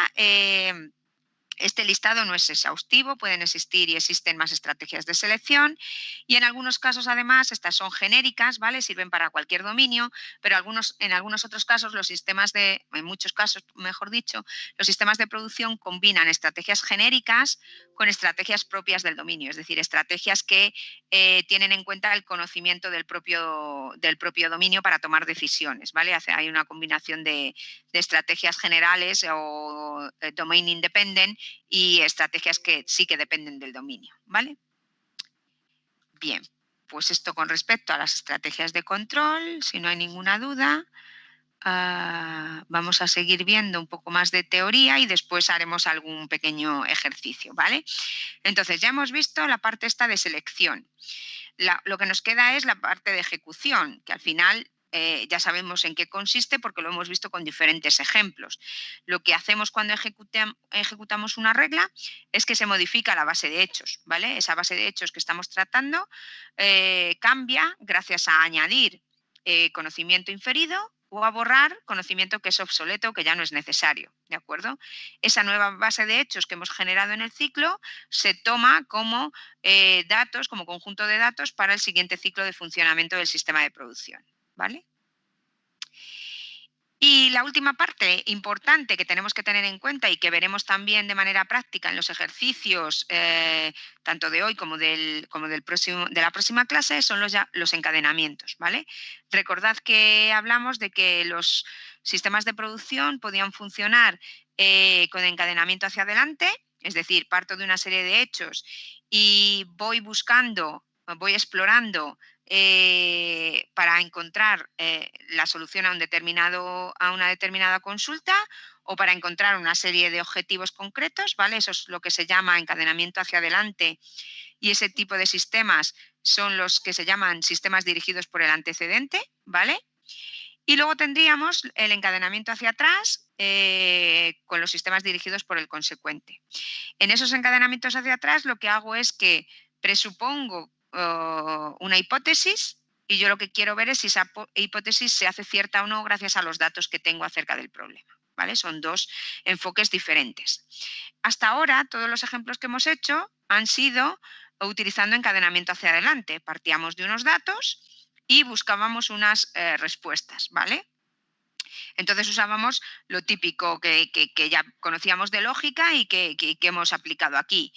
este listado no es exhaustivo, pueden existir y existen más estrategias de selección y en algunos casos además estas son genéricas, ¿vale? Sirven para cualquier dominio, pero en algunos otros casos en muchos casos, mejor dicho, los sistemas de producción combinan estrategias genéricas con estrategias propias del dominio, es decir, estrategias que tienen en cuenta el conocimiento del propio dominio para tomar decisiones, ¿vale? Hay una combinación de estrategias generales o domain independent y estrategias que sí que dependen del dominio, ¿vale? Bien, pues esto con respecto a las estrategias de control, si no hay ninguna duda, vamos a seguir viendo un poco más de teoría y después haremos algún pequeño ejercicio, ¿vale? Entonces, ya hemos visto la parte esta de selección. Lo que nos queda es la parte de ejecución, que al final ya sabemos en qué consiste porque lo hemos visto con diferentes ejemplos. Lo que hacemos cuando ejecutamos una regla es que se modifica la base de hechos, ¿vale? Esa base de hechos que estamos tratando cambia gracias a añadir conocimiento inferido o a borrar conocimiento que es obsoleto, que ya no es necesario, ¿de acuerdo? Esa nueva base de hechos que hemos generado en el ciclo se toma como datos, como conjunto de datos para el siguiente ciclo de funcionamiento del sistema de producción, ¿vale? Y la última parte importante que tenemos que tener en cuenta y que veremos también de manera práctica en los ejercicios tanto de hoy como de la próxima clase son los encadenamientos, ¿vale? Recordad que hablamos de que los sistemas de producción podían funcionar con encadenamiento hacia adelante, es decir, parto de una serie de hechos y voy explorando para encontrar la solución a una determinada consulta o para encontrar una serie de objetivos concretos, ¿vale? Eso es lo que se llama encadenamiento hacia adelante y ese tipo de sistemas son los que se llaman sistemas dirigidos por el antecedente, ¿vale? Y luego tendríamos el encadenamiento hacia atrás con los sistemas dirigidos por el consecuente. En esos encadenamientos hacia atrás lo que hago es que presupongo una hipótesis y yo lo que quiero ver es si esa hipótesis se hace cierta o no gracias a los datos que tengo acerca del problema, ¿vale? Son dos enfoques diferentes. Hasta ahora, todos los ejemplos que hemos hecho han sido utilizando encadenamiento hacia adelante. Partíamos de unos datos y buscábamos unas respuestas, ¿vale? Entonces usábamos lo típico que ya conocíamos de lógica y que hemos aplicado aquí.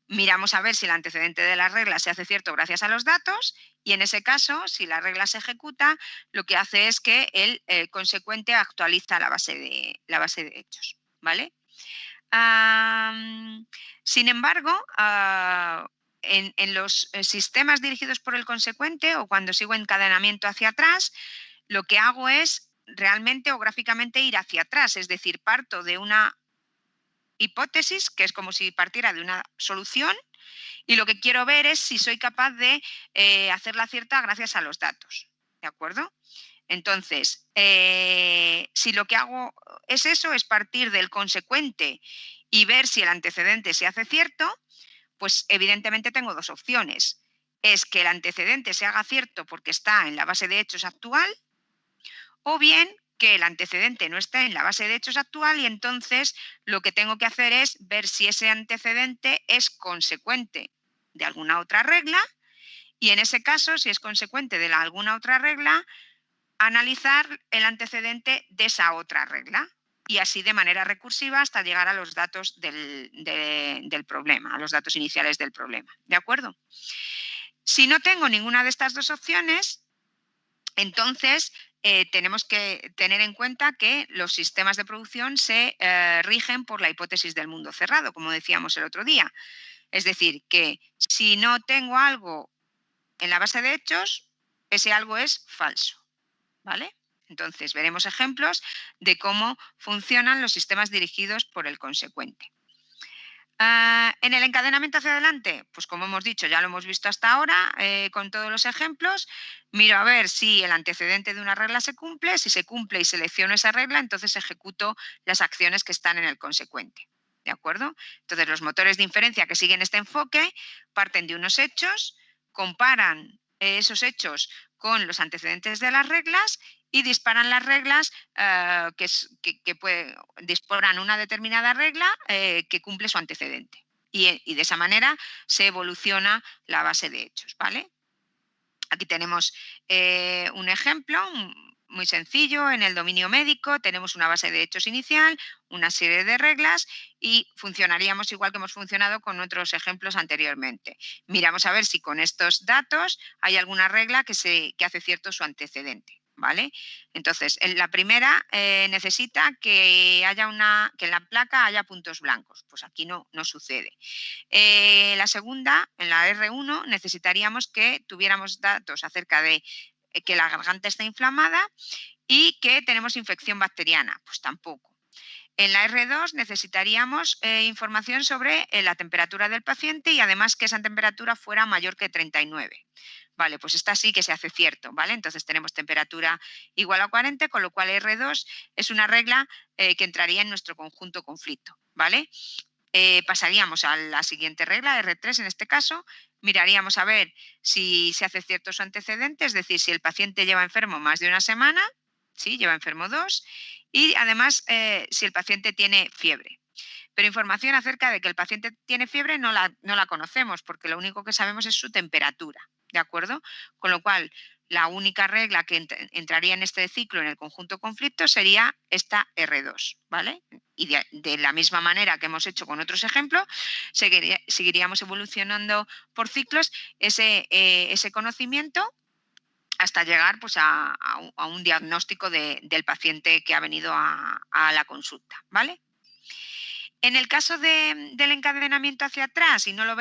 Miramos a ver si el antecedente de la regla se hace cierto gracias a los datos y en ese caso, si la regla se ejecuta, lo que hace es que el consecuente actualiza la base de hechos, ¿vale? Sin embargo, en los sistemas dirigidos por el consecuente o cuando sigo encadenamiento hacia atrás, lo que hago es realmente o gráficamente ir hacia atrás, es decir, parto de una hipótesis, que es como si partiera de una solución, y lo que quiero ver es si soy capaz de hacerla cierta gracias a los datos, ¿de acuerdo? Entonces, si lo que hago es eso, es partir del consecuente y ver si el antecedente se hace cierto, pues evidentemente tengo dos opciones. Es que el antecedente se haga cierto porque está en la base de hechos actual, o bien que el antecedente no está en la base de hechos actual y entonces lo que tengo que hacer es ver si ese antecedente es consecuente de alguna otra regla y en ese caso, si es consecuente de alguna otra regla, analizar el antecedente de esa otra regla y así de manera recursiva hasta llegar a los datos del problema, a los datos iniciales del problema. ¿De acuerdo? Si no tengo ninguna de estas dos opciones, entonces tenemos que tener en cuenta que los sistemas de producción se rigen por la hipótesis del mundo cerrado, como decíamos el otro día. Es decir, que si no tengo algo en la base de hechos, ese algo es falso, ¿vale? Entonces veremos ejemplos de cómo funcionan los sistemas dirigidos por el consecuente. En el encadenamiento hacia adelante, pues como hemos dicho, ya lo hemos visto hasta ahora con todos los ejemplos. Miro a ver si el antecedente de una regla se cumple. Si se cumple y selecciono esa regla, entonces ejecuto las acciones que están en el consecuente. ¿De acuerdo? Entonces los motores de inferencia que siguen este enfoque parten de unos hechos, comparan esos con los antecedentes de las reglas y disparan las reglas disparan una determinada regla que cumple su antecedente. Y de esa manera se evoluciona la base de hechos, ¿vale? Aquí tenemos un ejemplo muy sencillo. En el dominio médico tenemos una base de hechos inicial, una serie de reglas y funcionaríamos igual que hemos funcionado con otros ejemplos anteriormente. Miramos a ver si con estos datos hay alguna regla que hace cierto su antecedente. ¿Vale? Entonces, en la primera necesita que en la placa haya puntos blancos. Pues aquí no sucede. La segunda, en la R1, necesitaríamos que tuviéramos datos acerca de que la garganta está inflamada y que tenemos infección bacteriana. Pues tampoco. En la R2 necesitaríamos información sobre la temperatura del paciente y además que esa temperatura fuera mayor que 39. Vale, pues esta sí que se hace cierto, ¿vale? Entonces tenemos temperatura igual a 40, con lo cual R2 es una regla que entraría en nuestro conjunto conflicto, ¿vale? Pasaríamos a la siguiente regla, R3 en este caso, miraríamos a ver si se hace cierto su antecedente, es decir, si el paciente lleva enfermo más de una semana, sí, lleva enfermo 2, y además si el paciente tiene fiebre. Pero información acerca de que el paciente tiene fiebre no la conocemos porque lo único que sabemos es su temperatura, ¿de acuerdo? Con lo cual, la única regla que entraría en este ciclo en el conjunto conflicto sería esta R2, ¿vale? Y de la misma manera que hemos hecho con otros ejemplos, seguiríamos evolucionando por ciclos ese conocimiento hasta llegar pues, a un diagnóstico del paciente que ha venido a la consulta, ¿vale? En el caso del encadenamiento hacia atrás, y no lo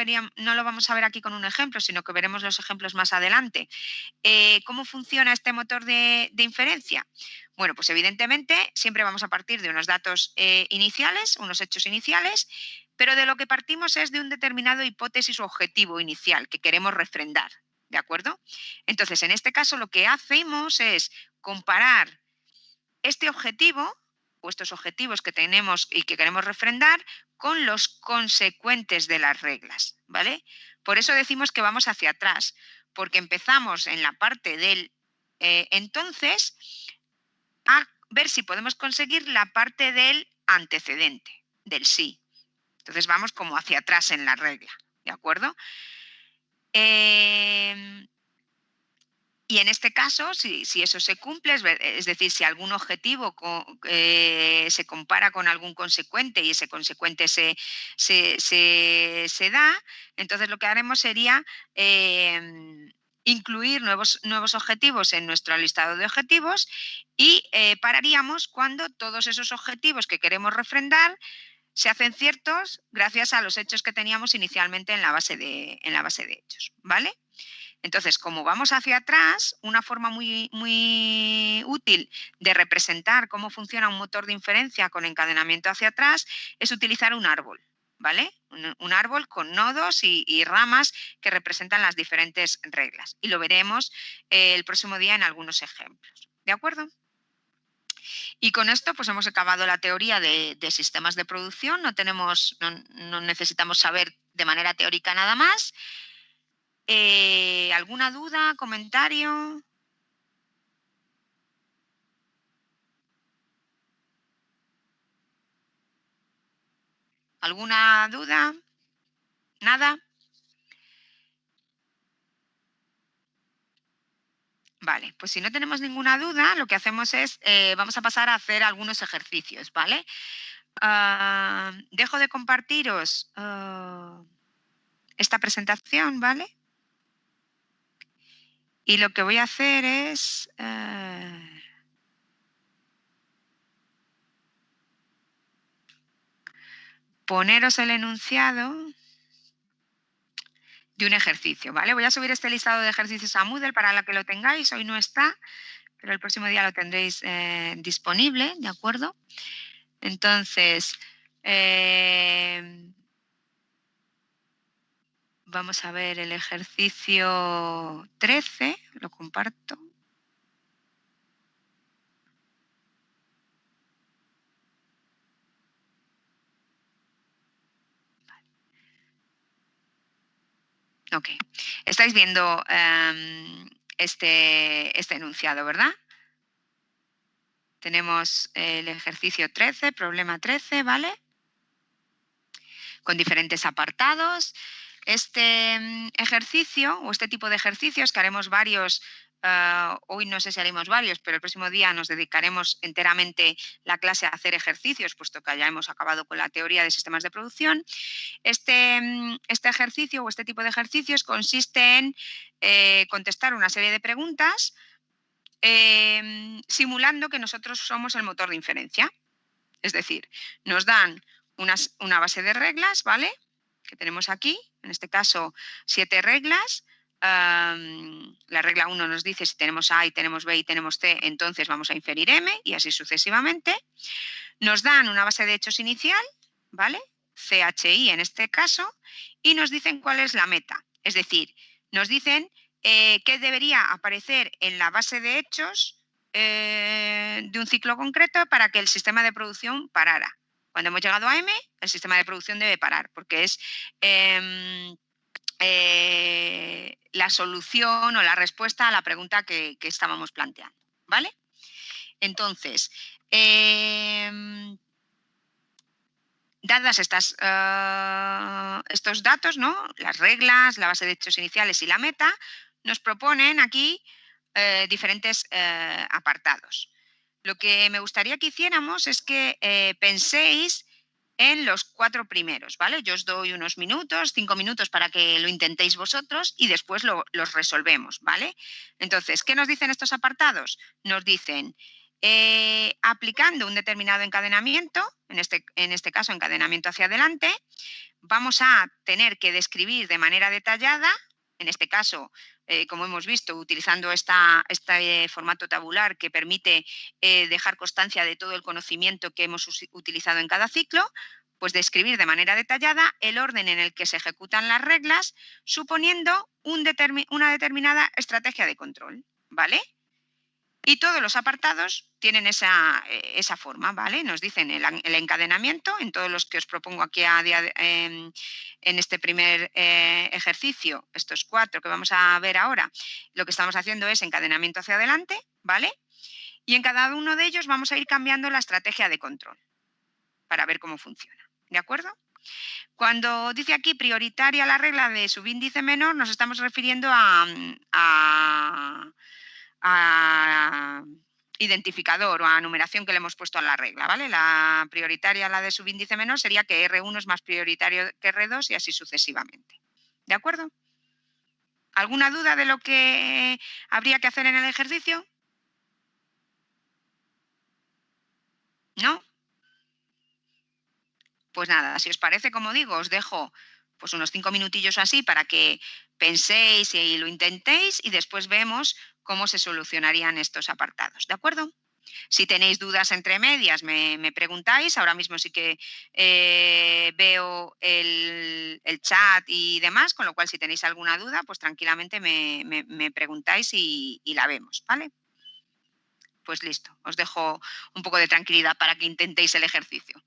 vamos a ver aquí con un ejemplo, sino que veremos los ejemplos más adelante, ¿cómo funciona este motor de inferencia? Bueno, pues evidentemente siempre vamos a partir de unos datos iniciales, unos hechos iniciales, pero de lo que partimos es de un determinado hipótesis o objetivo inicial que queremos refrendar, ¿de acuerdo? Entonces, en este caso lo que hacemos es comparar este objetivo o estos objetivos que tenemos y que queremos refrendar con los consecuentes de las reglas, ¿vale? Por eso decimos que vamos hacia atrás, porque empezamos en la parte del entonces a ver si podemos conseguir la parte del antecedente, del sí. Entonces vamos como hacia atrás en la regla, ¿de acuerdo? Y en este caso, si eso se cumple, es decir, si algún objetivo se compara con algún consecuente y ese consecuente se da, entonces lo que haremos sería incluir nuevos objetivos en nuestro listado de objetivos y pararíamos cuando todos esos objetivos que queremos refrendar se hacen ciertos gracias a los hechos que teníamos inicialmente en la base de hechos, ¿vale? Entonces, como vamos hacia atrás, una forma muy útil de representar cómo funciona un motor de inferencia con encadenamiento hacia atrás es utilizar un árbol, ¿vale? Un árbol con nodos y ramas que representan las diferentes reglas. Y lo veremos el próximo día en algunos ejemplos. ¿De acuerdo? Y con esto pues hemos acabado la teoría de sistemas de producción. No necesitamos saber de manera teórica nada más. ¿Alguna duda, comentario? ¿Alguna duda? ¿Nada? Vale, pues si no tenemos ninguna duda, lo que hacemos es, vamos a pasar a hacer algunos ejercicios, ¿vale? Dejo de compartiros esta presentación, ¿vale? Y lo que voy a hacer es... poneros el enunciado de un ejercicio, ¿vale? Voy a subir este listado de ejercicios a Moodle para la que lo tengáis. Hoy no está, pero el próximo día lo tendréis disponible, ¿de acuerdo? Entonces, vamos a ver el ejercicio 13, lo comparto. Ok, estáis viendo este enunciado, ¿verdad? Tenemos el ejercicio 13, problema 13, ¿vale? Con diferentes apartados. Este ejercicio o este tipo de ejercicios, que haremos varios, hoy no sé si haremos varios, pero el próximo día nos dedicaremos enteramente la clase a hacer ejercicios, puesto que ya hemos acabado con la teoría de sistemas de producción. Este ejercicio o este tipo de ejercicios consiste en contestar una serie de preguntas simulando que nosotros somos el motor de inferencia. Es decir, nos dan una base de reglas, ¿vale? Que tenemos aquí, en este caso 7 reglas. La regla 1 nos dice si tenemos A y tenemos B y tenemos C, entonces vamos a inferir M y así sucesivamente. Nos dan una base de hechos inicial, ¿vale? CHI en este caso, y nos dicen cuál es la meta. Es decir, nos dicen qué debería aparecer en la base de hechos de un ciclo concreto para que el sistema de producción parara. Cuando hemos llegado a M, el sistema de producción debe parar, porque es la solución o la respuesta a la pregunta que estábamos planteando, ¿vale? Entonces, dadas estos datos, ¿no? Las reglas, la base de hechos iniciales y la meta, nos proponen aquí diferentes apartados. Lo que me gustaría que hiciéramos es que penséis en los 4 primeros, ¿vale? Yo os doy unos minutos, 5 minutos para que lo intentéis vosotros y después los resolvemos, ¿vale? Entonces, ¿qué nos dicen estos apartados? Nos dicen, aplicando un determinado encadenamiento, en este caso encadenamiento hacia adelante, vamos a tener que describir de manera detallada, en este caso, como hemos visto, utilizando este formato tabular que permite dejar constancia de todo el conocimiento que hemos utilizado en cada ciclo, pues describir de manera detallada el orden en el que se ejecutan las reglas, suponiendo una determinada estrategia de control, ¿vale? Y todos los apartados tienen esa forma, ¿vale? Nos dicen el encadenamiento, en todos los que os propongo aquí en este primer ejercicio, estos 4 que vamos a ver ahora, lo que estamos haciendo es encadenamiento hacia adelante, ¿vale? Y en cada uno de ellos vamos a ir cambiando la estrategia de control para ver cómo funciona. ¿De acuerdo? Cuando dice aquí prioritaria la regla de subíndice menor, nos estamos refiriendo a identificador o a numeración que le hemos puesto a la regla, ¿vale? La prioritaria, la de subíndice menor, sería que R1 es más prioritario que R2 y así sucesivamente. ¿De acuerdo? ¿Alguna duda de lo que habría que hacer en el ejercicio? ¿No? Pues nada, si os parece, como digo, os dejo pues unos 5 minutillos así para que penséis y lo intentéis y después vemos cómo se solucionarían estos apartados, ¿de acuerdo? Si tenéis dudas entre medias, me preguntáis. Ahora mismo sí que veo el chat y demás, con lo cual si tenéis alguna duda, pues tranquilamente me preguntáis y la vemos, ¿vale? Pues listo, os dejo un poco de tranquilidad para que intentéis el ejercicio.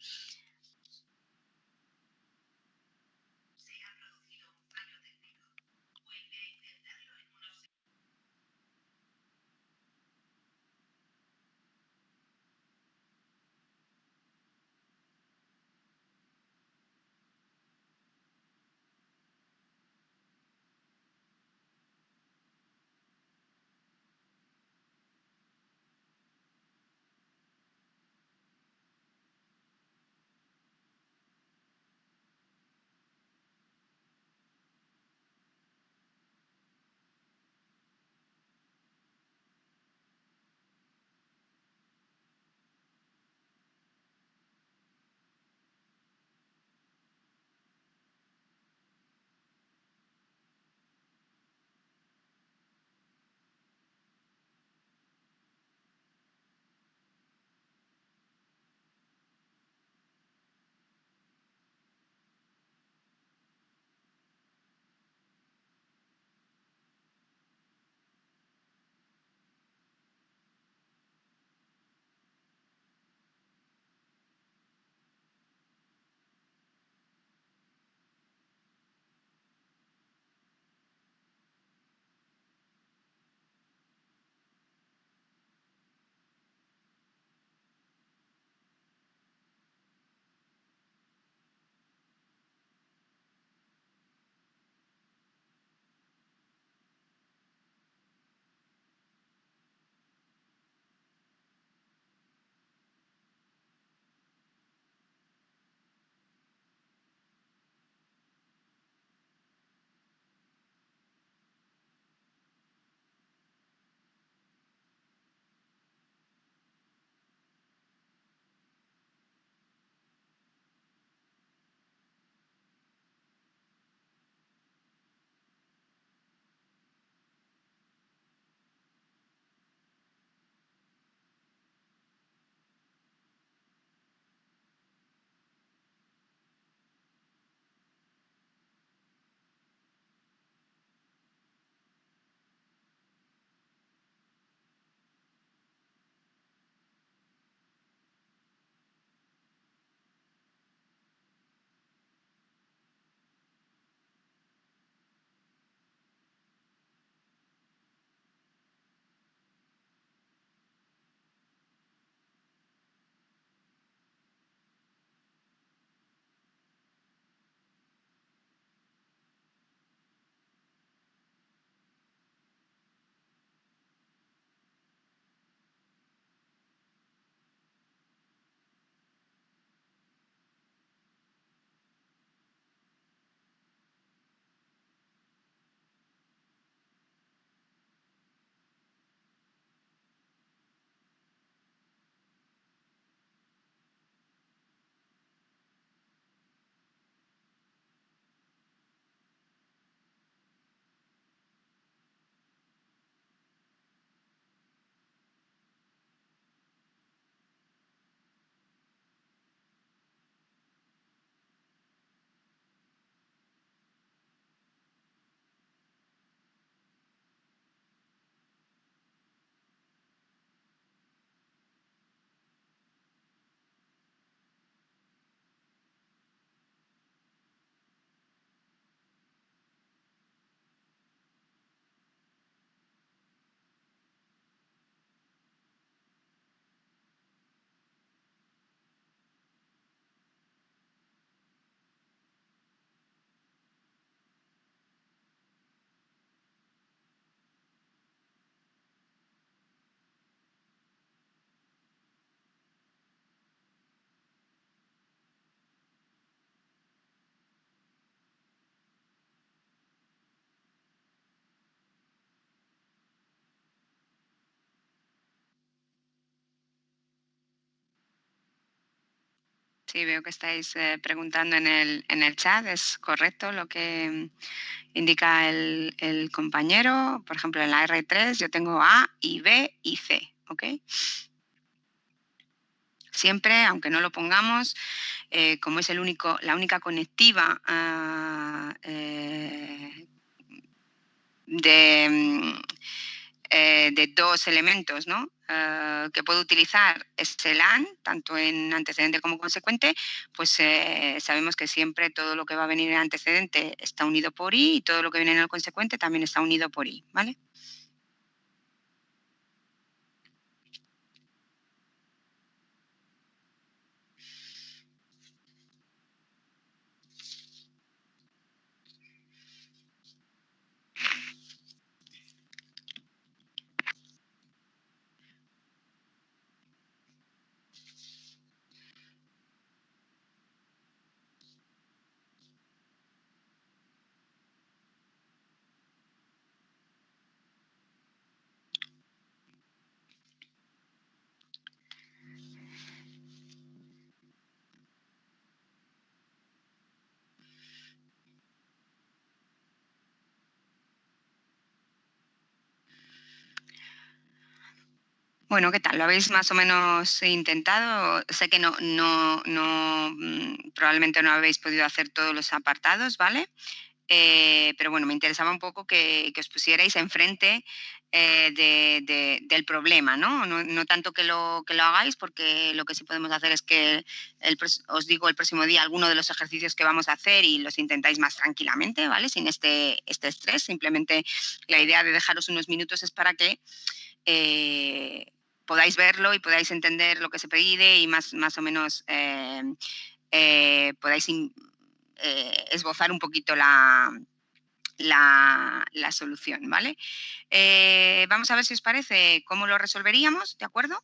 Sí, veo que estáis preguntando en el chat, es correcto lo que indica el compañero. Por ejemplo, en la R3 yo tengo A y B y C, ¿ok? Siempre, aunque no lo pongamos, como es la única conectiva de dos elementos, ¿no? Que puedo utilizar es el AND, tanto en antecedente como consecuente, pues sabemos que siempre todo lo que va a venir en antecedente está unido por I y todo lo que viene en el consecuente también está unido por I, ¿vale? Bueno, ¿qué tal? ¿Lo habéis más o menos intentado? Sé que probablemente no habéis podido hacer todos los apartados, ¿vale? Pero bueno, me interesaba un poco que os pusierais enfrente del problema, ¿no? No tanto que lo hagáis, porque lo que sí podemos hacer es que os digo el próximo día alguno de los ejercicios que vamos a hacer y los intentáis más tranquilamente, ¿vale? Sin este estrés. Simplemente la idea de dejaros unos minutos es para que podáis verlo y podáis entender lo que se pide y más o menos podáis esbozar un poquito la solución, ¿vale? Vamos a ver si os parece cómo lo resolveríamos, ¿de acuerdo?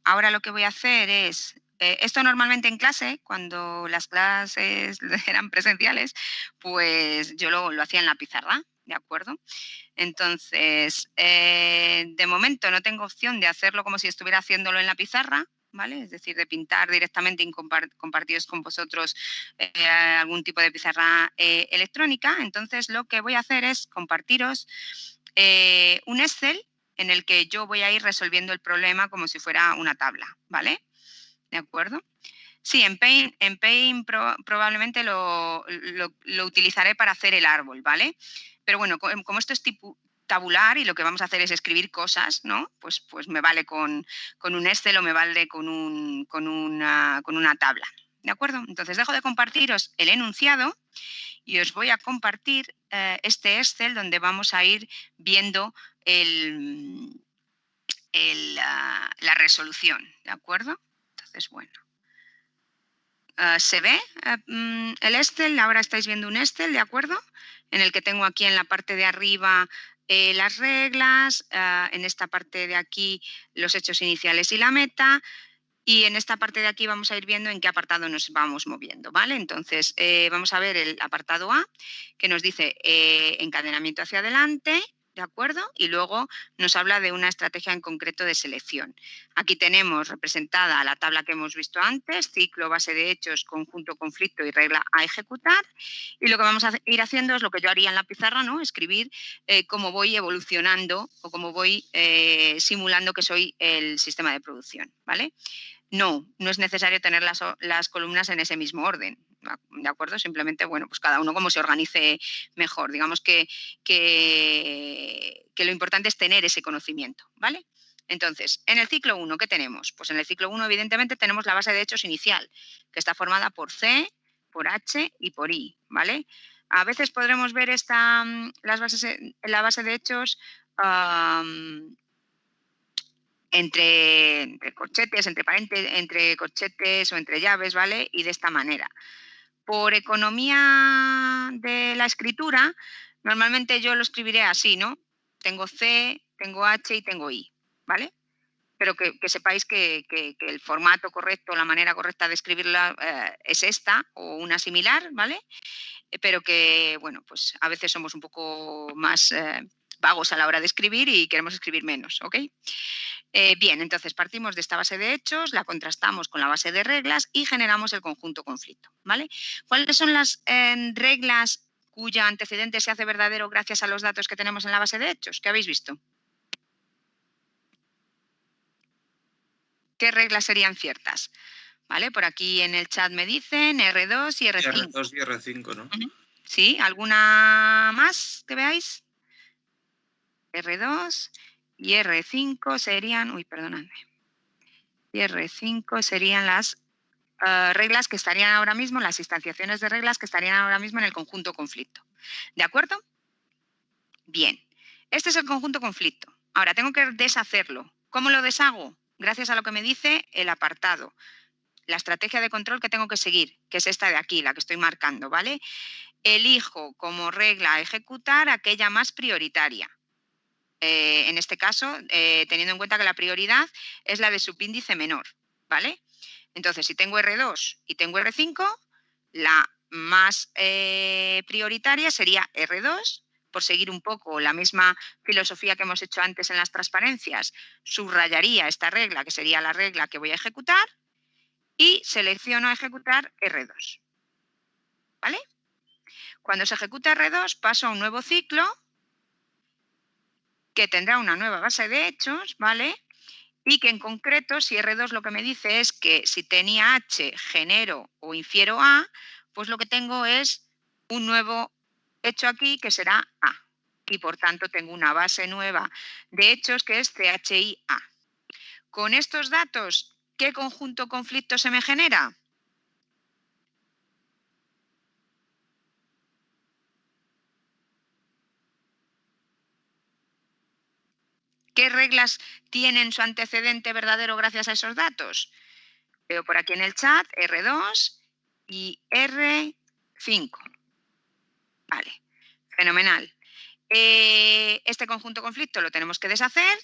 Ahora lo que voy a hacer es, esto normalmente en clase, cuando las clases eran presenciales, pues yo lo hacía en la pizarra, ¿de acuerdo? Entonces, de momento no tengo opción de hacerlo como si estuviera haciéndolo en la pizarra, ¿vale? Es decir, de pintar directamente y compartiros con vosotros algún tipo de pizarra electrónica. Entonces, lo que voy a hacer es compartiros un Excel en el que yo voy a ir resolviendo el problema como si fuera una tabla, ¿vale? ¿De acuerdo? Sí, en Paint probablemente lo utilizaré para hacer el árbol, ¿vale? Pero bueno, como esto es tipo tabular y lo que vamos a hacer es escribir cosas, ¿no? Pues me vale con un Excel o me vale con una tabla, ¿de acuerdo? Entonces dejo de compartiros el enunciado y os voy a compartir este Excel donde vamos a ir viendo la resolución, ¿de acuerdo? Entonces, bueno. Se ve el Excel, ahora estáis viendo un Excel, ¿de acuerdo? En el que tengo aquí en la parte de arriba las reglas, en esta parte de aquí los hechos iniciales y la meta, y en esta parte de aquí vamos a ir viendo en qué apartado nos vamos moviendo, ¿vale? Entonces, vamos a ver el apartado A, que nos dice encadenamiento hacia adelante, ¿de acuerdo? Y luego nos habla de una estrategia en concreto de selección. Aquí tenemos representada la tabla que hemos visto antes, ciclo, base de hechos, conjunto, conflicto y regla a ejecutar. Y lo que vamos a ir haciendo es lo que yo haría en la pizarra, ¿no? Escribir cómo voy evolucionando o cómo voy simulando que soy el sistema de producción, ¿vale? No es necesario tener las columnas en ese mismo orden, ¿de acuerdo? Simplemente, bueno, pues cada uno como se organice mejor. Digamos que lo importante es tener ese conocimiento, ¿vale? Entonces, en el ciclo 1, ¿qué tenemos? Pues en el ciclo 1, evidentemente, tenemos la base de hechos inicial, que está formada por C, por H y por I, ¿vale? A veces podremos ver la base de hechos entre corchetes, entre corchetes o entre llaves, ¿vale? Y de esta manera. Por economía de la escritura, normalmente yo lo escribiré así, ¿no? Tengo C, tengo H y tengo I, ¿vale? Pero que sepáis que el formato correcto, la manera correcta de escribirla es esta o una similar, ¿vale? Pero que, bueno, pues a veces somos un poco más vagos a la hora de escribir y queremos escribir menos, ¿ok? Bien, entonces partimos de esta base de hechos, la contrastamos con la base de reglas y generamos el conjunto conflicto, ¿vale? ¿Cuáles son las reglas cuya antecedente se hace verdadero gracias a los datos que tenemos en la base de hechos? ¿Qué habéis visto? ¿Qué reglas serían ciertas? ¿Vale? Por aquí en el chat me dicen R2 y R5. R2 y R5, ¿no? ¿Sí? ¿Alguna más que veáis? R2 y R5 serían... Uy, perdonadme. Y R5 serían las reglas que estarían ahora mismo, las instanciaciones de reglas que estarían ahora mismo en el conjunto conflicto. ¿De acuerdo? Bien. Este es el conjunto conflicto. Ahora tengo que deshacerlo. ¿Cómo lo deshago? Gracias a lo que me dice el apartado. La estrategia de control que tengo que seguir, que es esta de aquí, la que estoy marcando, ¿vale? Elijo como regla a ejecutar aquella más prioritaria. En este caso, teniendo en cuenta que la prioridad es la de subíndice menor, ¿vale? Entonces, si tengo R2 y tengo R5, la más prioritaria sería R2, por seguir un poco la misma filosofía que hemos hecho antes en las transparencias, subrayaría esta regla, que sería la regla que voy a ejecutar, y selecciono ejecutar R2, ¿vale? Cuando se ejecuta R2 paso a un nuevo ciclo que tendrá una nueva base de hechos, ¿vale? Y que en concreto, si R2 lo que me dice es que si tenía H genero o infiero A, pues lo que tengo es un nuevo hecho aquí que será A. Y por tanto tengo una base nueva de hechos que es CHI-A. Con estos datos, ¿qué conjunto conflicto se me genera? ¿Qué reglas tienen su antecedente verdadero gracias a esos datos? Veo por aquí en el chat R2 y R5. Vale, fenomenal. Este conjunto conflicto lo tenemos que deshacer.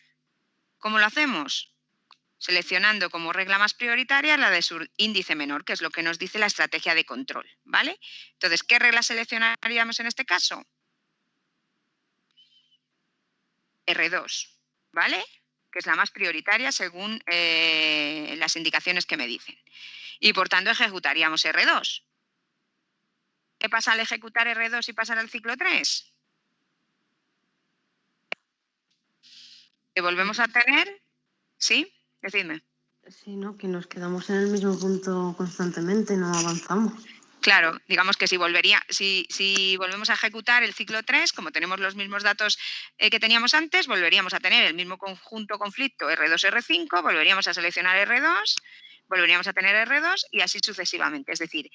¿Cómo lo hacemos? Seleccionando como regla más prioritaria la de su índice menor, que es lo que nos dice la estrategia de control, ¿vale? Entonces, ¿qué regla seleccionaríamos en este caso? R2, ¿vale? Que es la más prioritaria según las indicaciones que me dicen. Y por tanto ejecutaríamos R2. ¿Qué pasa al ejecutar R2 y pasar al ciclo 3? Que volvemos a tener, ¿sí? Decidme. Sí, ¿no? Que nos quedamos en el mismo punto constantemente, no avanzamos. Claro, digamos que si volvemos a ejecutar el ciclo 3, como tenemos los mismos datos que teníamos antes, volveríamos a tener el mismo conjunto conflicto R2, R5, volveríamos a seleccionar R2, volveríamos a tener R2 y así sucesivamente. Es decir,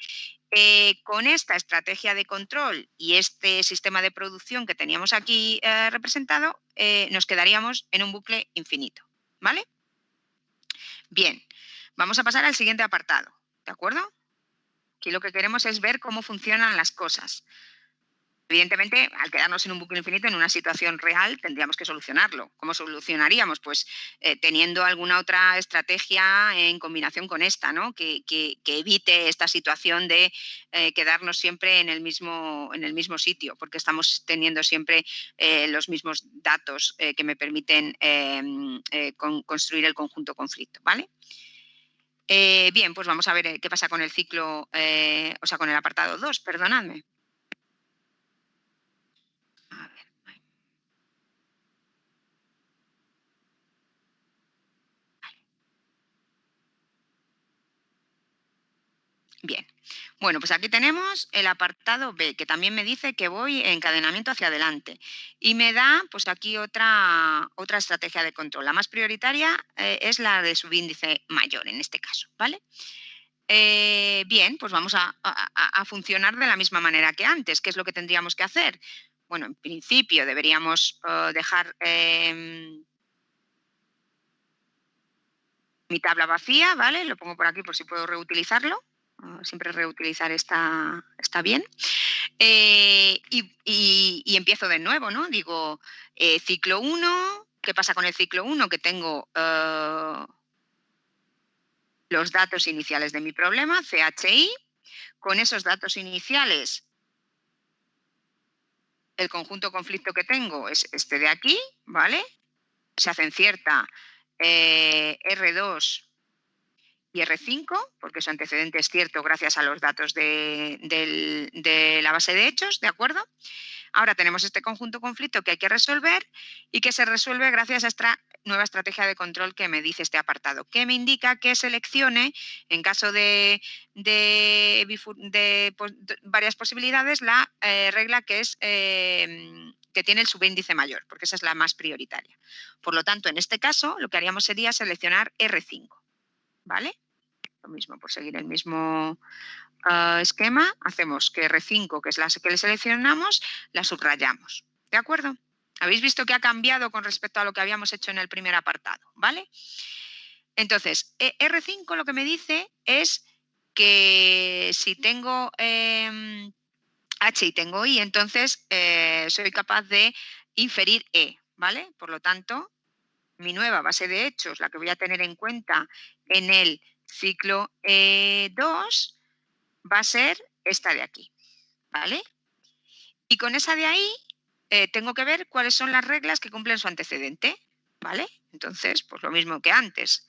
con esta estrategia de control y este sistema de producción que teníamos aquí representado, nos quedaríamos en un bucle infinito, ¿vale? Bien, vamos a pasar al siguiente apartado, ¿de acuerdo? Aquí lo que queremos es ver cómo funcionan las cosas. Evidentemente, al quedarnos en un bucle infinito, en una situación real, tendríamos que solucionarlo. ¿Cómo solucionaríamos? Pues teniendo alguna otra estrategia en combinación con esta, ¿no? Que evite esta situación de quedarnos siempre en el mismo sitio, porque estamos teniendo siempre los mismos datos que me permiten construir el conjunto conflicto, ¿vale? Bien, pues vamos a ver qué pasa con el ciclo, con el apartado 2, perdonadme. A ver. Bien, bueno, pues aquí tenemos el apartado B, que también me dice que voy encadenamiento hacia adelante. Y me da, pues aquí otra estrategia de control. La más prioritaria es la de subíndice mayor, en este caso, ¿vale? Bien, pues vamos a funcionar de la misma manera que antes. ¿Qué es lo que tendríamos que hacer? Bueno, en principio deberíamos dejar mi tabla vacía, ¿vale? Lo pongo por aquí por si puedo reutilizarlo. Siempre reutilizar está bien. Y empiezo de nuevo, ¿no? Digo, ciclo 1, ¿qué pasa con el ciclo 1? Que tengo los datos iniciales de mi problema, CHI. Con esos datos iniciales el conjunto conflicto que tengo es este de aquí, ¿vale? Se hacen cierta R2 y R5, porque su antecedente es cierto gracias a los datos de la base de hechos, ¿de acuerdo? Ahora tenemos este conjunto conflicto que hay que resolver y que se resuelve gracias a esta nueva estrategia de control que me dice este apartado, que me indica que seleccione, en caso de varias posibilidades, la regla que es que tiene el subíndice mayor, porque esa es la más prioritaria. Por lo tanto, en este caso, lo que haríamos sería seleccionar R5, ¿vale? Lo mismo, por seguir el mismo esquema, hacemos que R5, que es la que le seleccionamos, la subrayamos. ¿De acuerdo? Habéis visto que ha cambiado con respecto a lo que habíamos hecho en el primer apartado, ¿vale? Entonces, R5 lo que me dice es que si tengo H y tengo I, entonces soy capaz de inferir E, ¿vale? Por lo tanto, mi nueva base de hechos, la que voy a tener en cuenta en el ciclo 2, va a ser esta de aquí, ¿vale? Y con esa de ahí tengo que ver cuáles son las reglas que cumplen su antecedente, ¿vale? Entonces, pues lo mismo que antes.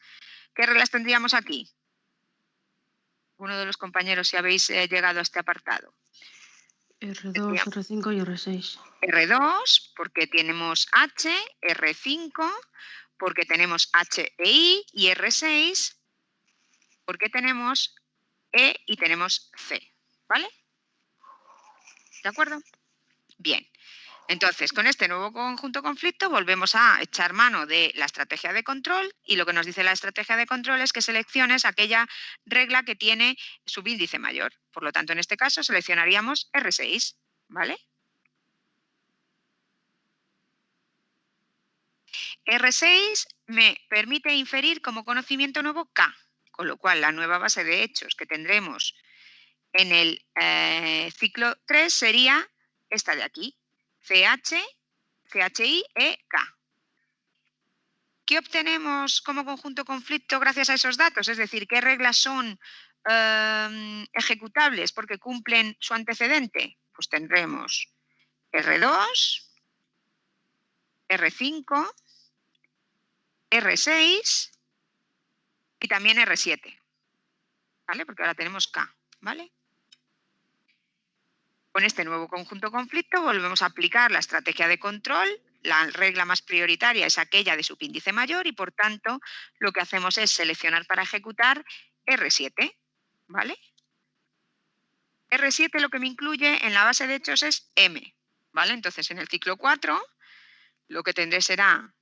¿Qué reglas tendríamos aquí? Uno de los compañeros, si habéis llegado a este apartado. R2, R5 y R6. R2, porque tenemos H, R5, porque tenemos H e I, y R6, porque tenemos E y tenemos C, ¿vale? ¿De acuerdo? Bien. Entonces, con este nuevo conjunto conflicto volvemos a echar mano de la estrategia de control y lo que nos dice la estrategia de control es que selecciones aquella regla que tiene subíndice mayor. Por lo tanto, en este caso seleccionaríamos R6, ¿vale? R6 me permite inferir como conocimiento nuevo K, con lo cual la nueva base de hechos que tendremos en el ciclo 3 sería esta de aquí, CH, CHI, EK. ¿Qué obtenemos como conjunto conflicto gracias a esos datos? Es decir, ¿qué reglas son ejecutables porque cumplen su antecedente? Pues tendremos R2, R5, R6 y también R7, ¿vale? Porque ahora tenemos K, ¿vale? Con este nuevo conjunto conflicto volvemos a aplicar la estrategia de control. La regla más prioritaria es aquella de subíndice mayor y, por tanto, lo que hacemos es seleccionar para ejecutar R7, ¿vale? R7 lo que me incluye en la base de hechos es M, ¿vale? Entonces, en el ciclo 4 lo que tendré será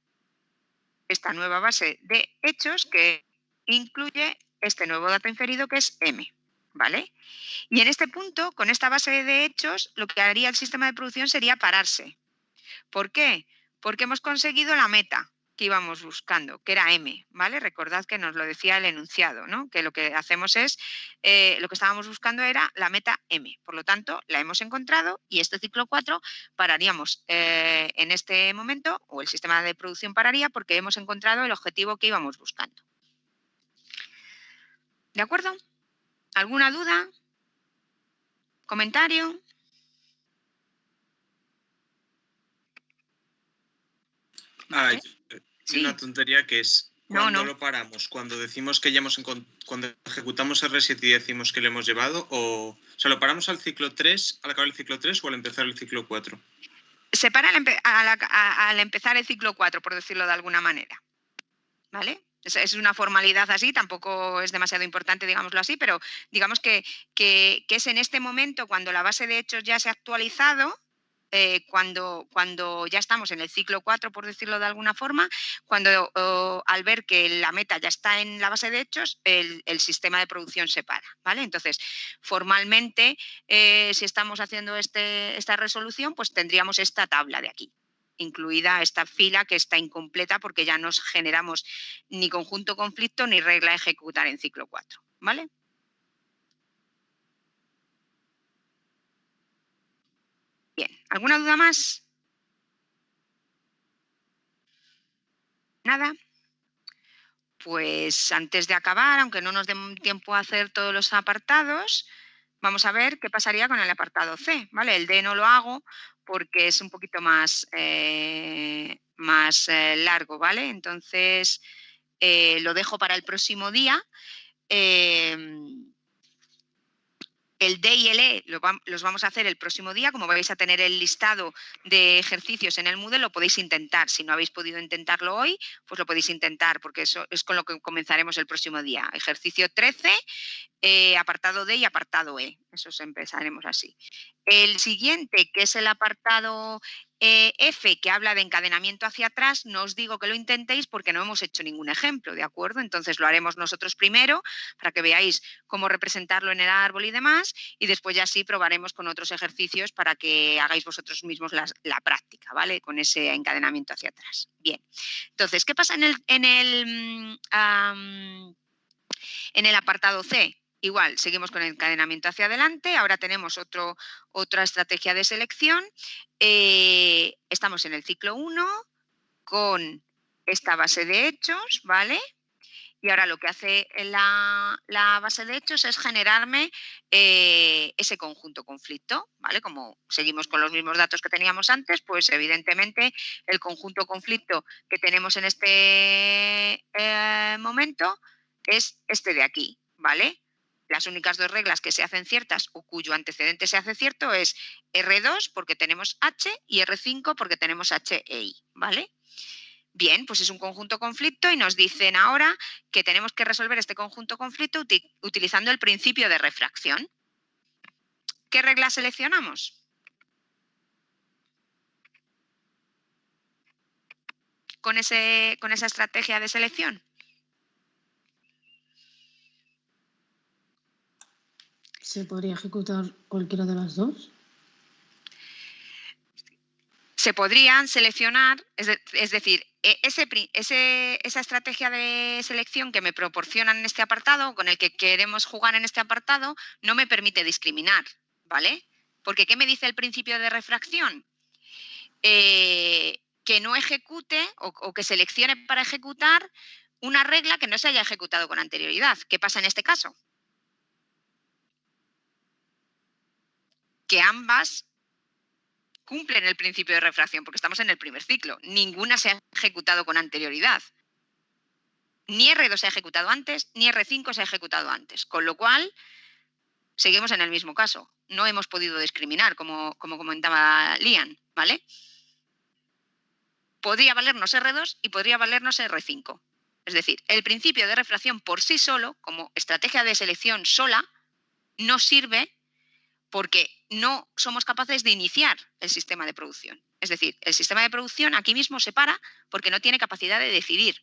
esta nueva base de hechos que incluye este nuevo dato inferido que es M, ¿vale? Y en este punto, con esta base de hechos, lo que haría el sistema de producción sería pararse. ¿Por qué? Porque hemos conseguido la meta que íbamos buscando, que era M, ¿vale? Recordad que nos lo decía el enunciado, ¿no? Que lo que hacemos es, lo que estábamos buscando era la meta M. Por lo tanto, la hemos encontrado y este ciclo 4 pararíamos en este momento, o el sistema de producción pararía porque hemos encontrado el objetivo que íbamos buscando. ¿De acuerdo? ¿Alguna duda? ¿Comentario? ¿Vale? Hay una tontería que es cuando lo paramos, cuando decimos que ya cuando ejecutamos R7 y decimos que lo hemos llevado, o sea, ¿lo paramos al ciclo 3, al acabar el ciclo 3 o al empezar el ciclo 4? Se para al empezar el ciclo 4, por decirlo de alguna manera, ¿vale? Es una formalidad así, tampoco es demasiado importante, digámoslo así, pero digamos que es en este momento cuando la base de hechos ya se ha actualizado, cuando ya estamos en el ciclo 4, por decirlo de alguna forma, cuando al ver que la meta ya está en la base de hechos, el sistema de producción se para, ¿vale? Entonces, formalmente, si estamos haciendo esta resolución, pues tendríamos esta tabla de aquí, incluida esta fila que está incompleta porque ya no generamos ni conjunto conflicto ni regla a ejecutar en ciclo 4, ¿vale? Bien, ¿alguna duda más? ¿Nada? Pues antes de acabar, aunque no nos dé tiempo a hacer todos los apartados, vamos a ver qué pasaría con el apartado C, ¿vale? El D no lo hago porque es un poquito más, largo, ¿vale? Entonces, lo dejo para el próximo día. El D y el E los vamos a hacer el próximo día. Como vais a tener el listado de ejercicios en el Moodle, lo podéis intentar. Si no habéis podido intentarlo hoy, pues lo podéis intentar, porque eso es con lo que comenzaremos el próximo día. Ejercicio 13, apartado D y apartado E. Eso empezaremos así. El siguiente, que es el apartado F, que habla de encadenamiento hacia atrás, no os digo que lo intentéis porque no hemos hecho ningún ejemplo, ¿de acuerdo? Entonces lo haremos nosotros primero para que veáis cómo representarlo en el árbol y demás, y después ya sí probaremos con otros ejercicios para que hagáis vosotros mismos la práctica, ¿vale? Con ese encadenamiento hacia atrás. Bien, entonces, ¿qué pasa en el apartado C? Igual, seguimos con el encadenamiento hacia adelante, ahora tenemos otra estrategia de selección. Estamos en el ciclo 1 con esta base de hechos, ¿vale? Y ahora lo que hace la base de hechos es generarme ese conjunto conflicto, ¿vale? Como seguimos con los mismos datos que teníamos antes, pues evidentemente el conjunto conflicto que tenemos en este momento es este de aquí, ¿vale? Las únicas dos reglas que se hacen ciertas o cuyo antecedente se hace cierto es R2 porque tenemos H y R5 porque tenemos H e I, ¿vale? Bien, pues es un conjunto conflicto y nos dicen ahora que tenemos que resolver este conjunto conflicto utilizando el principio de refracción. ¿Qué regla seleccionamos? Con esa estrategia de selección. ¿Se podría ejecutar cualquiera de las dos? Se podrían seleccionar, es decir, esa estrategia de selección que me proporcionan en este apartado, con el que queremos jugar en este apartado, no me permite discriminar, ¿vale? Porque ¿qué me dice el principio de refracción? Que no ejecute o que seleccione para ejecutar una regla que no se haya ejecutado con anterioridad. ¿Qué pasa en este caso? Que ambas cumplen el principio de refracción, porque estamos en el primer ciclo. Ninguna se ha ejecutado con anterioridad. Ni R2 se ha ejecutado antes, ni R5 se ha ejecutado antes. Con lo cual, seguimos en el mismo caso. No hemos podido discriminar, como comentaba Lian, ¿vale? Podría valernos R2 y podría valernos R5. Es decir, el principio de refracción por sí solo, como estrategia de selección sola, no sirve porque no somos capaces de iniciar el sistema de producción. Es decir, el sistema de producción aquí mismo se para porque no tiene capacidad de decidir.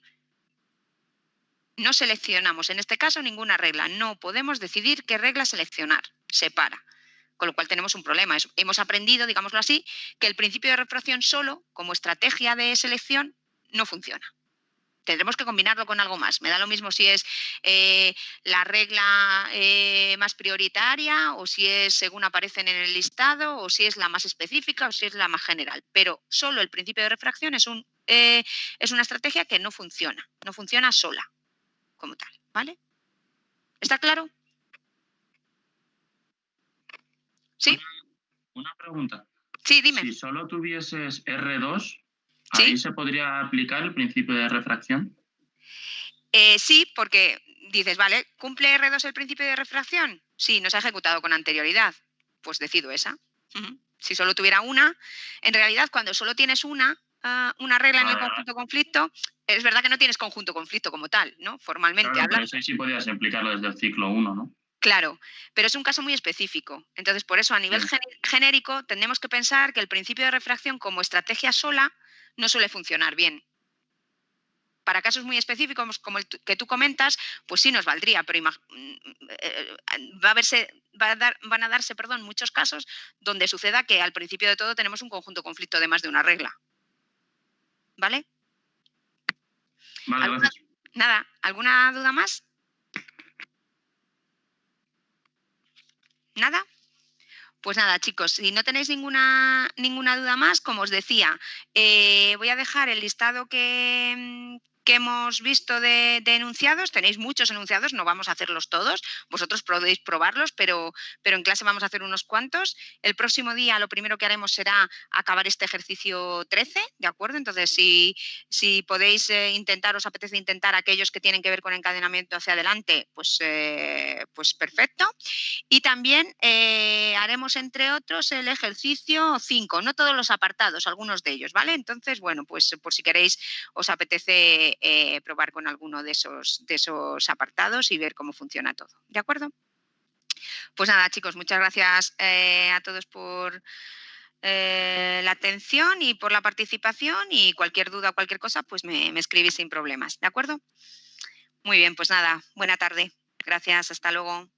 No seleccionamos en este caso ninguna regla. No podemos decidir qué regla seleccionar. Se para. Con lo cual tenemos un problema. Hemos aprendido, digámoslo así, que el principio de refracción solo, como estrategia de selección, no funciona. Tendremos que combinarlo con algo más. Me da lo mismo si es la regla más prioritaria o si es según aparecen en el listado o si es la más específica o si es la más general. Pero solo el principio de refracción es una estrategia que no funciona sola como tal, ¿vale? ¿Está claro? ¿Sí? Una pregunta. Sí, dime. Si solo tuvieses R2, ¿Sí? ¿ahí se podría aplicar el principio de refracción? Sí, porque dices, vale, ¿cumple R2 el principio de refracción? Sí, no se ha ejecutado con anterioridad. Pues decido esa. Si solo tuviera una, en realidad cuando solo tienes una regla en el conjunto conflicto, es verdad que no tienes conjunto conflicto como tal, ¿no? Formalmente claro, hablando. pero eso sí podías implicarlo desde el ciclo 1, ¿no? Claro, pero es un caso muy específico. Entonces, por eso, a nivel genérico, tenemos que pensar que el principio de refracción como estrategia sola no suele funcionar bien. Para casos muy específicos, como el que tú comentas, pues sí nos valdría, pero van a darse muchos casos donde suceda que al principio de todo tenemos un conjunto conflicto de más de una regla. ¿Vale? Vale, gracias. Nada, ¿alguna duda más? ¿Nada? Pues nada, chicos, si no tenéis ninguna duda más, como os decía, voy a dejar el listado que que hemos visto de enunciados, tenéis muchos enunciados, no vamos a hacerlos todos, vosotros podéis probarlos, pero en clase vamos a hacer unos cuantos. El próximo día lo primero que haremos será acabar este ejercicio 13, ¿de acuerdo? Entonces, si podéis intentar, os apetece intentar aquellos que tienen que ver con encadenamiento hacia adelante, pues perfecto. Y también haremos, entre otros, el ejercicio 5, no todos los apartados, algunos de ellos, ¿vale? Entonces, bueno, pues por si queréis, os apetece probar con alguno de esos apartados y ver cómo funciona todo, ¿de acuerdo? Pues nada, chicos, muchas gracias a todos por la atención y por la participación, y cualquier duda o cualquier cosa, pues me escribís sin problemas, ¿de acuerdo? Muy bien, pues nada, buena tarde. Gracias, hasta luego.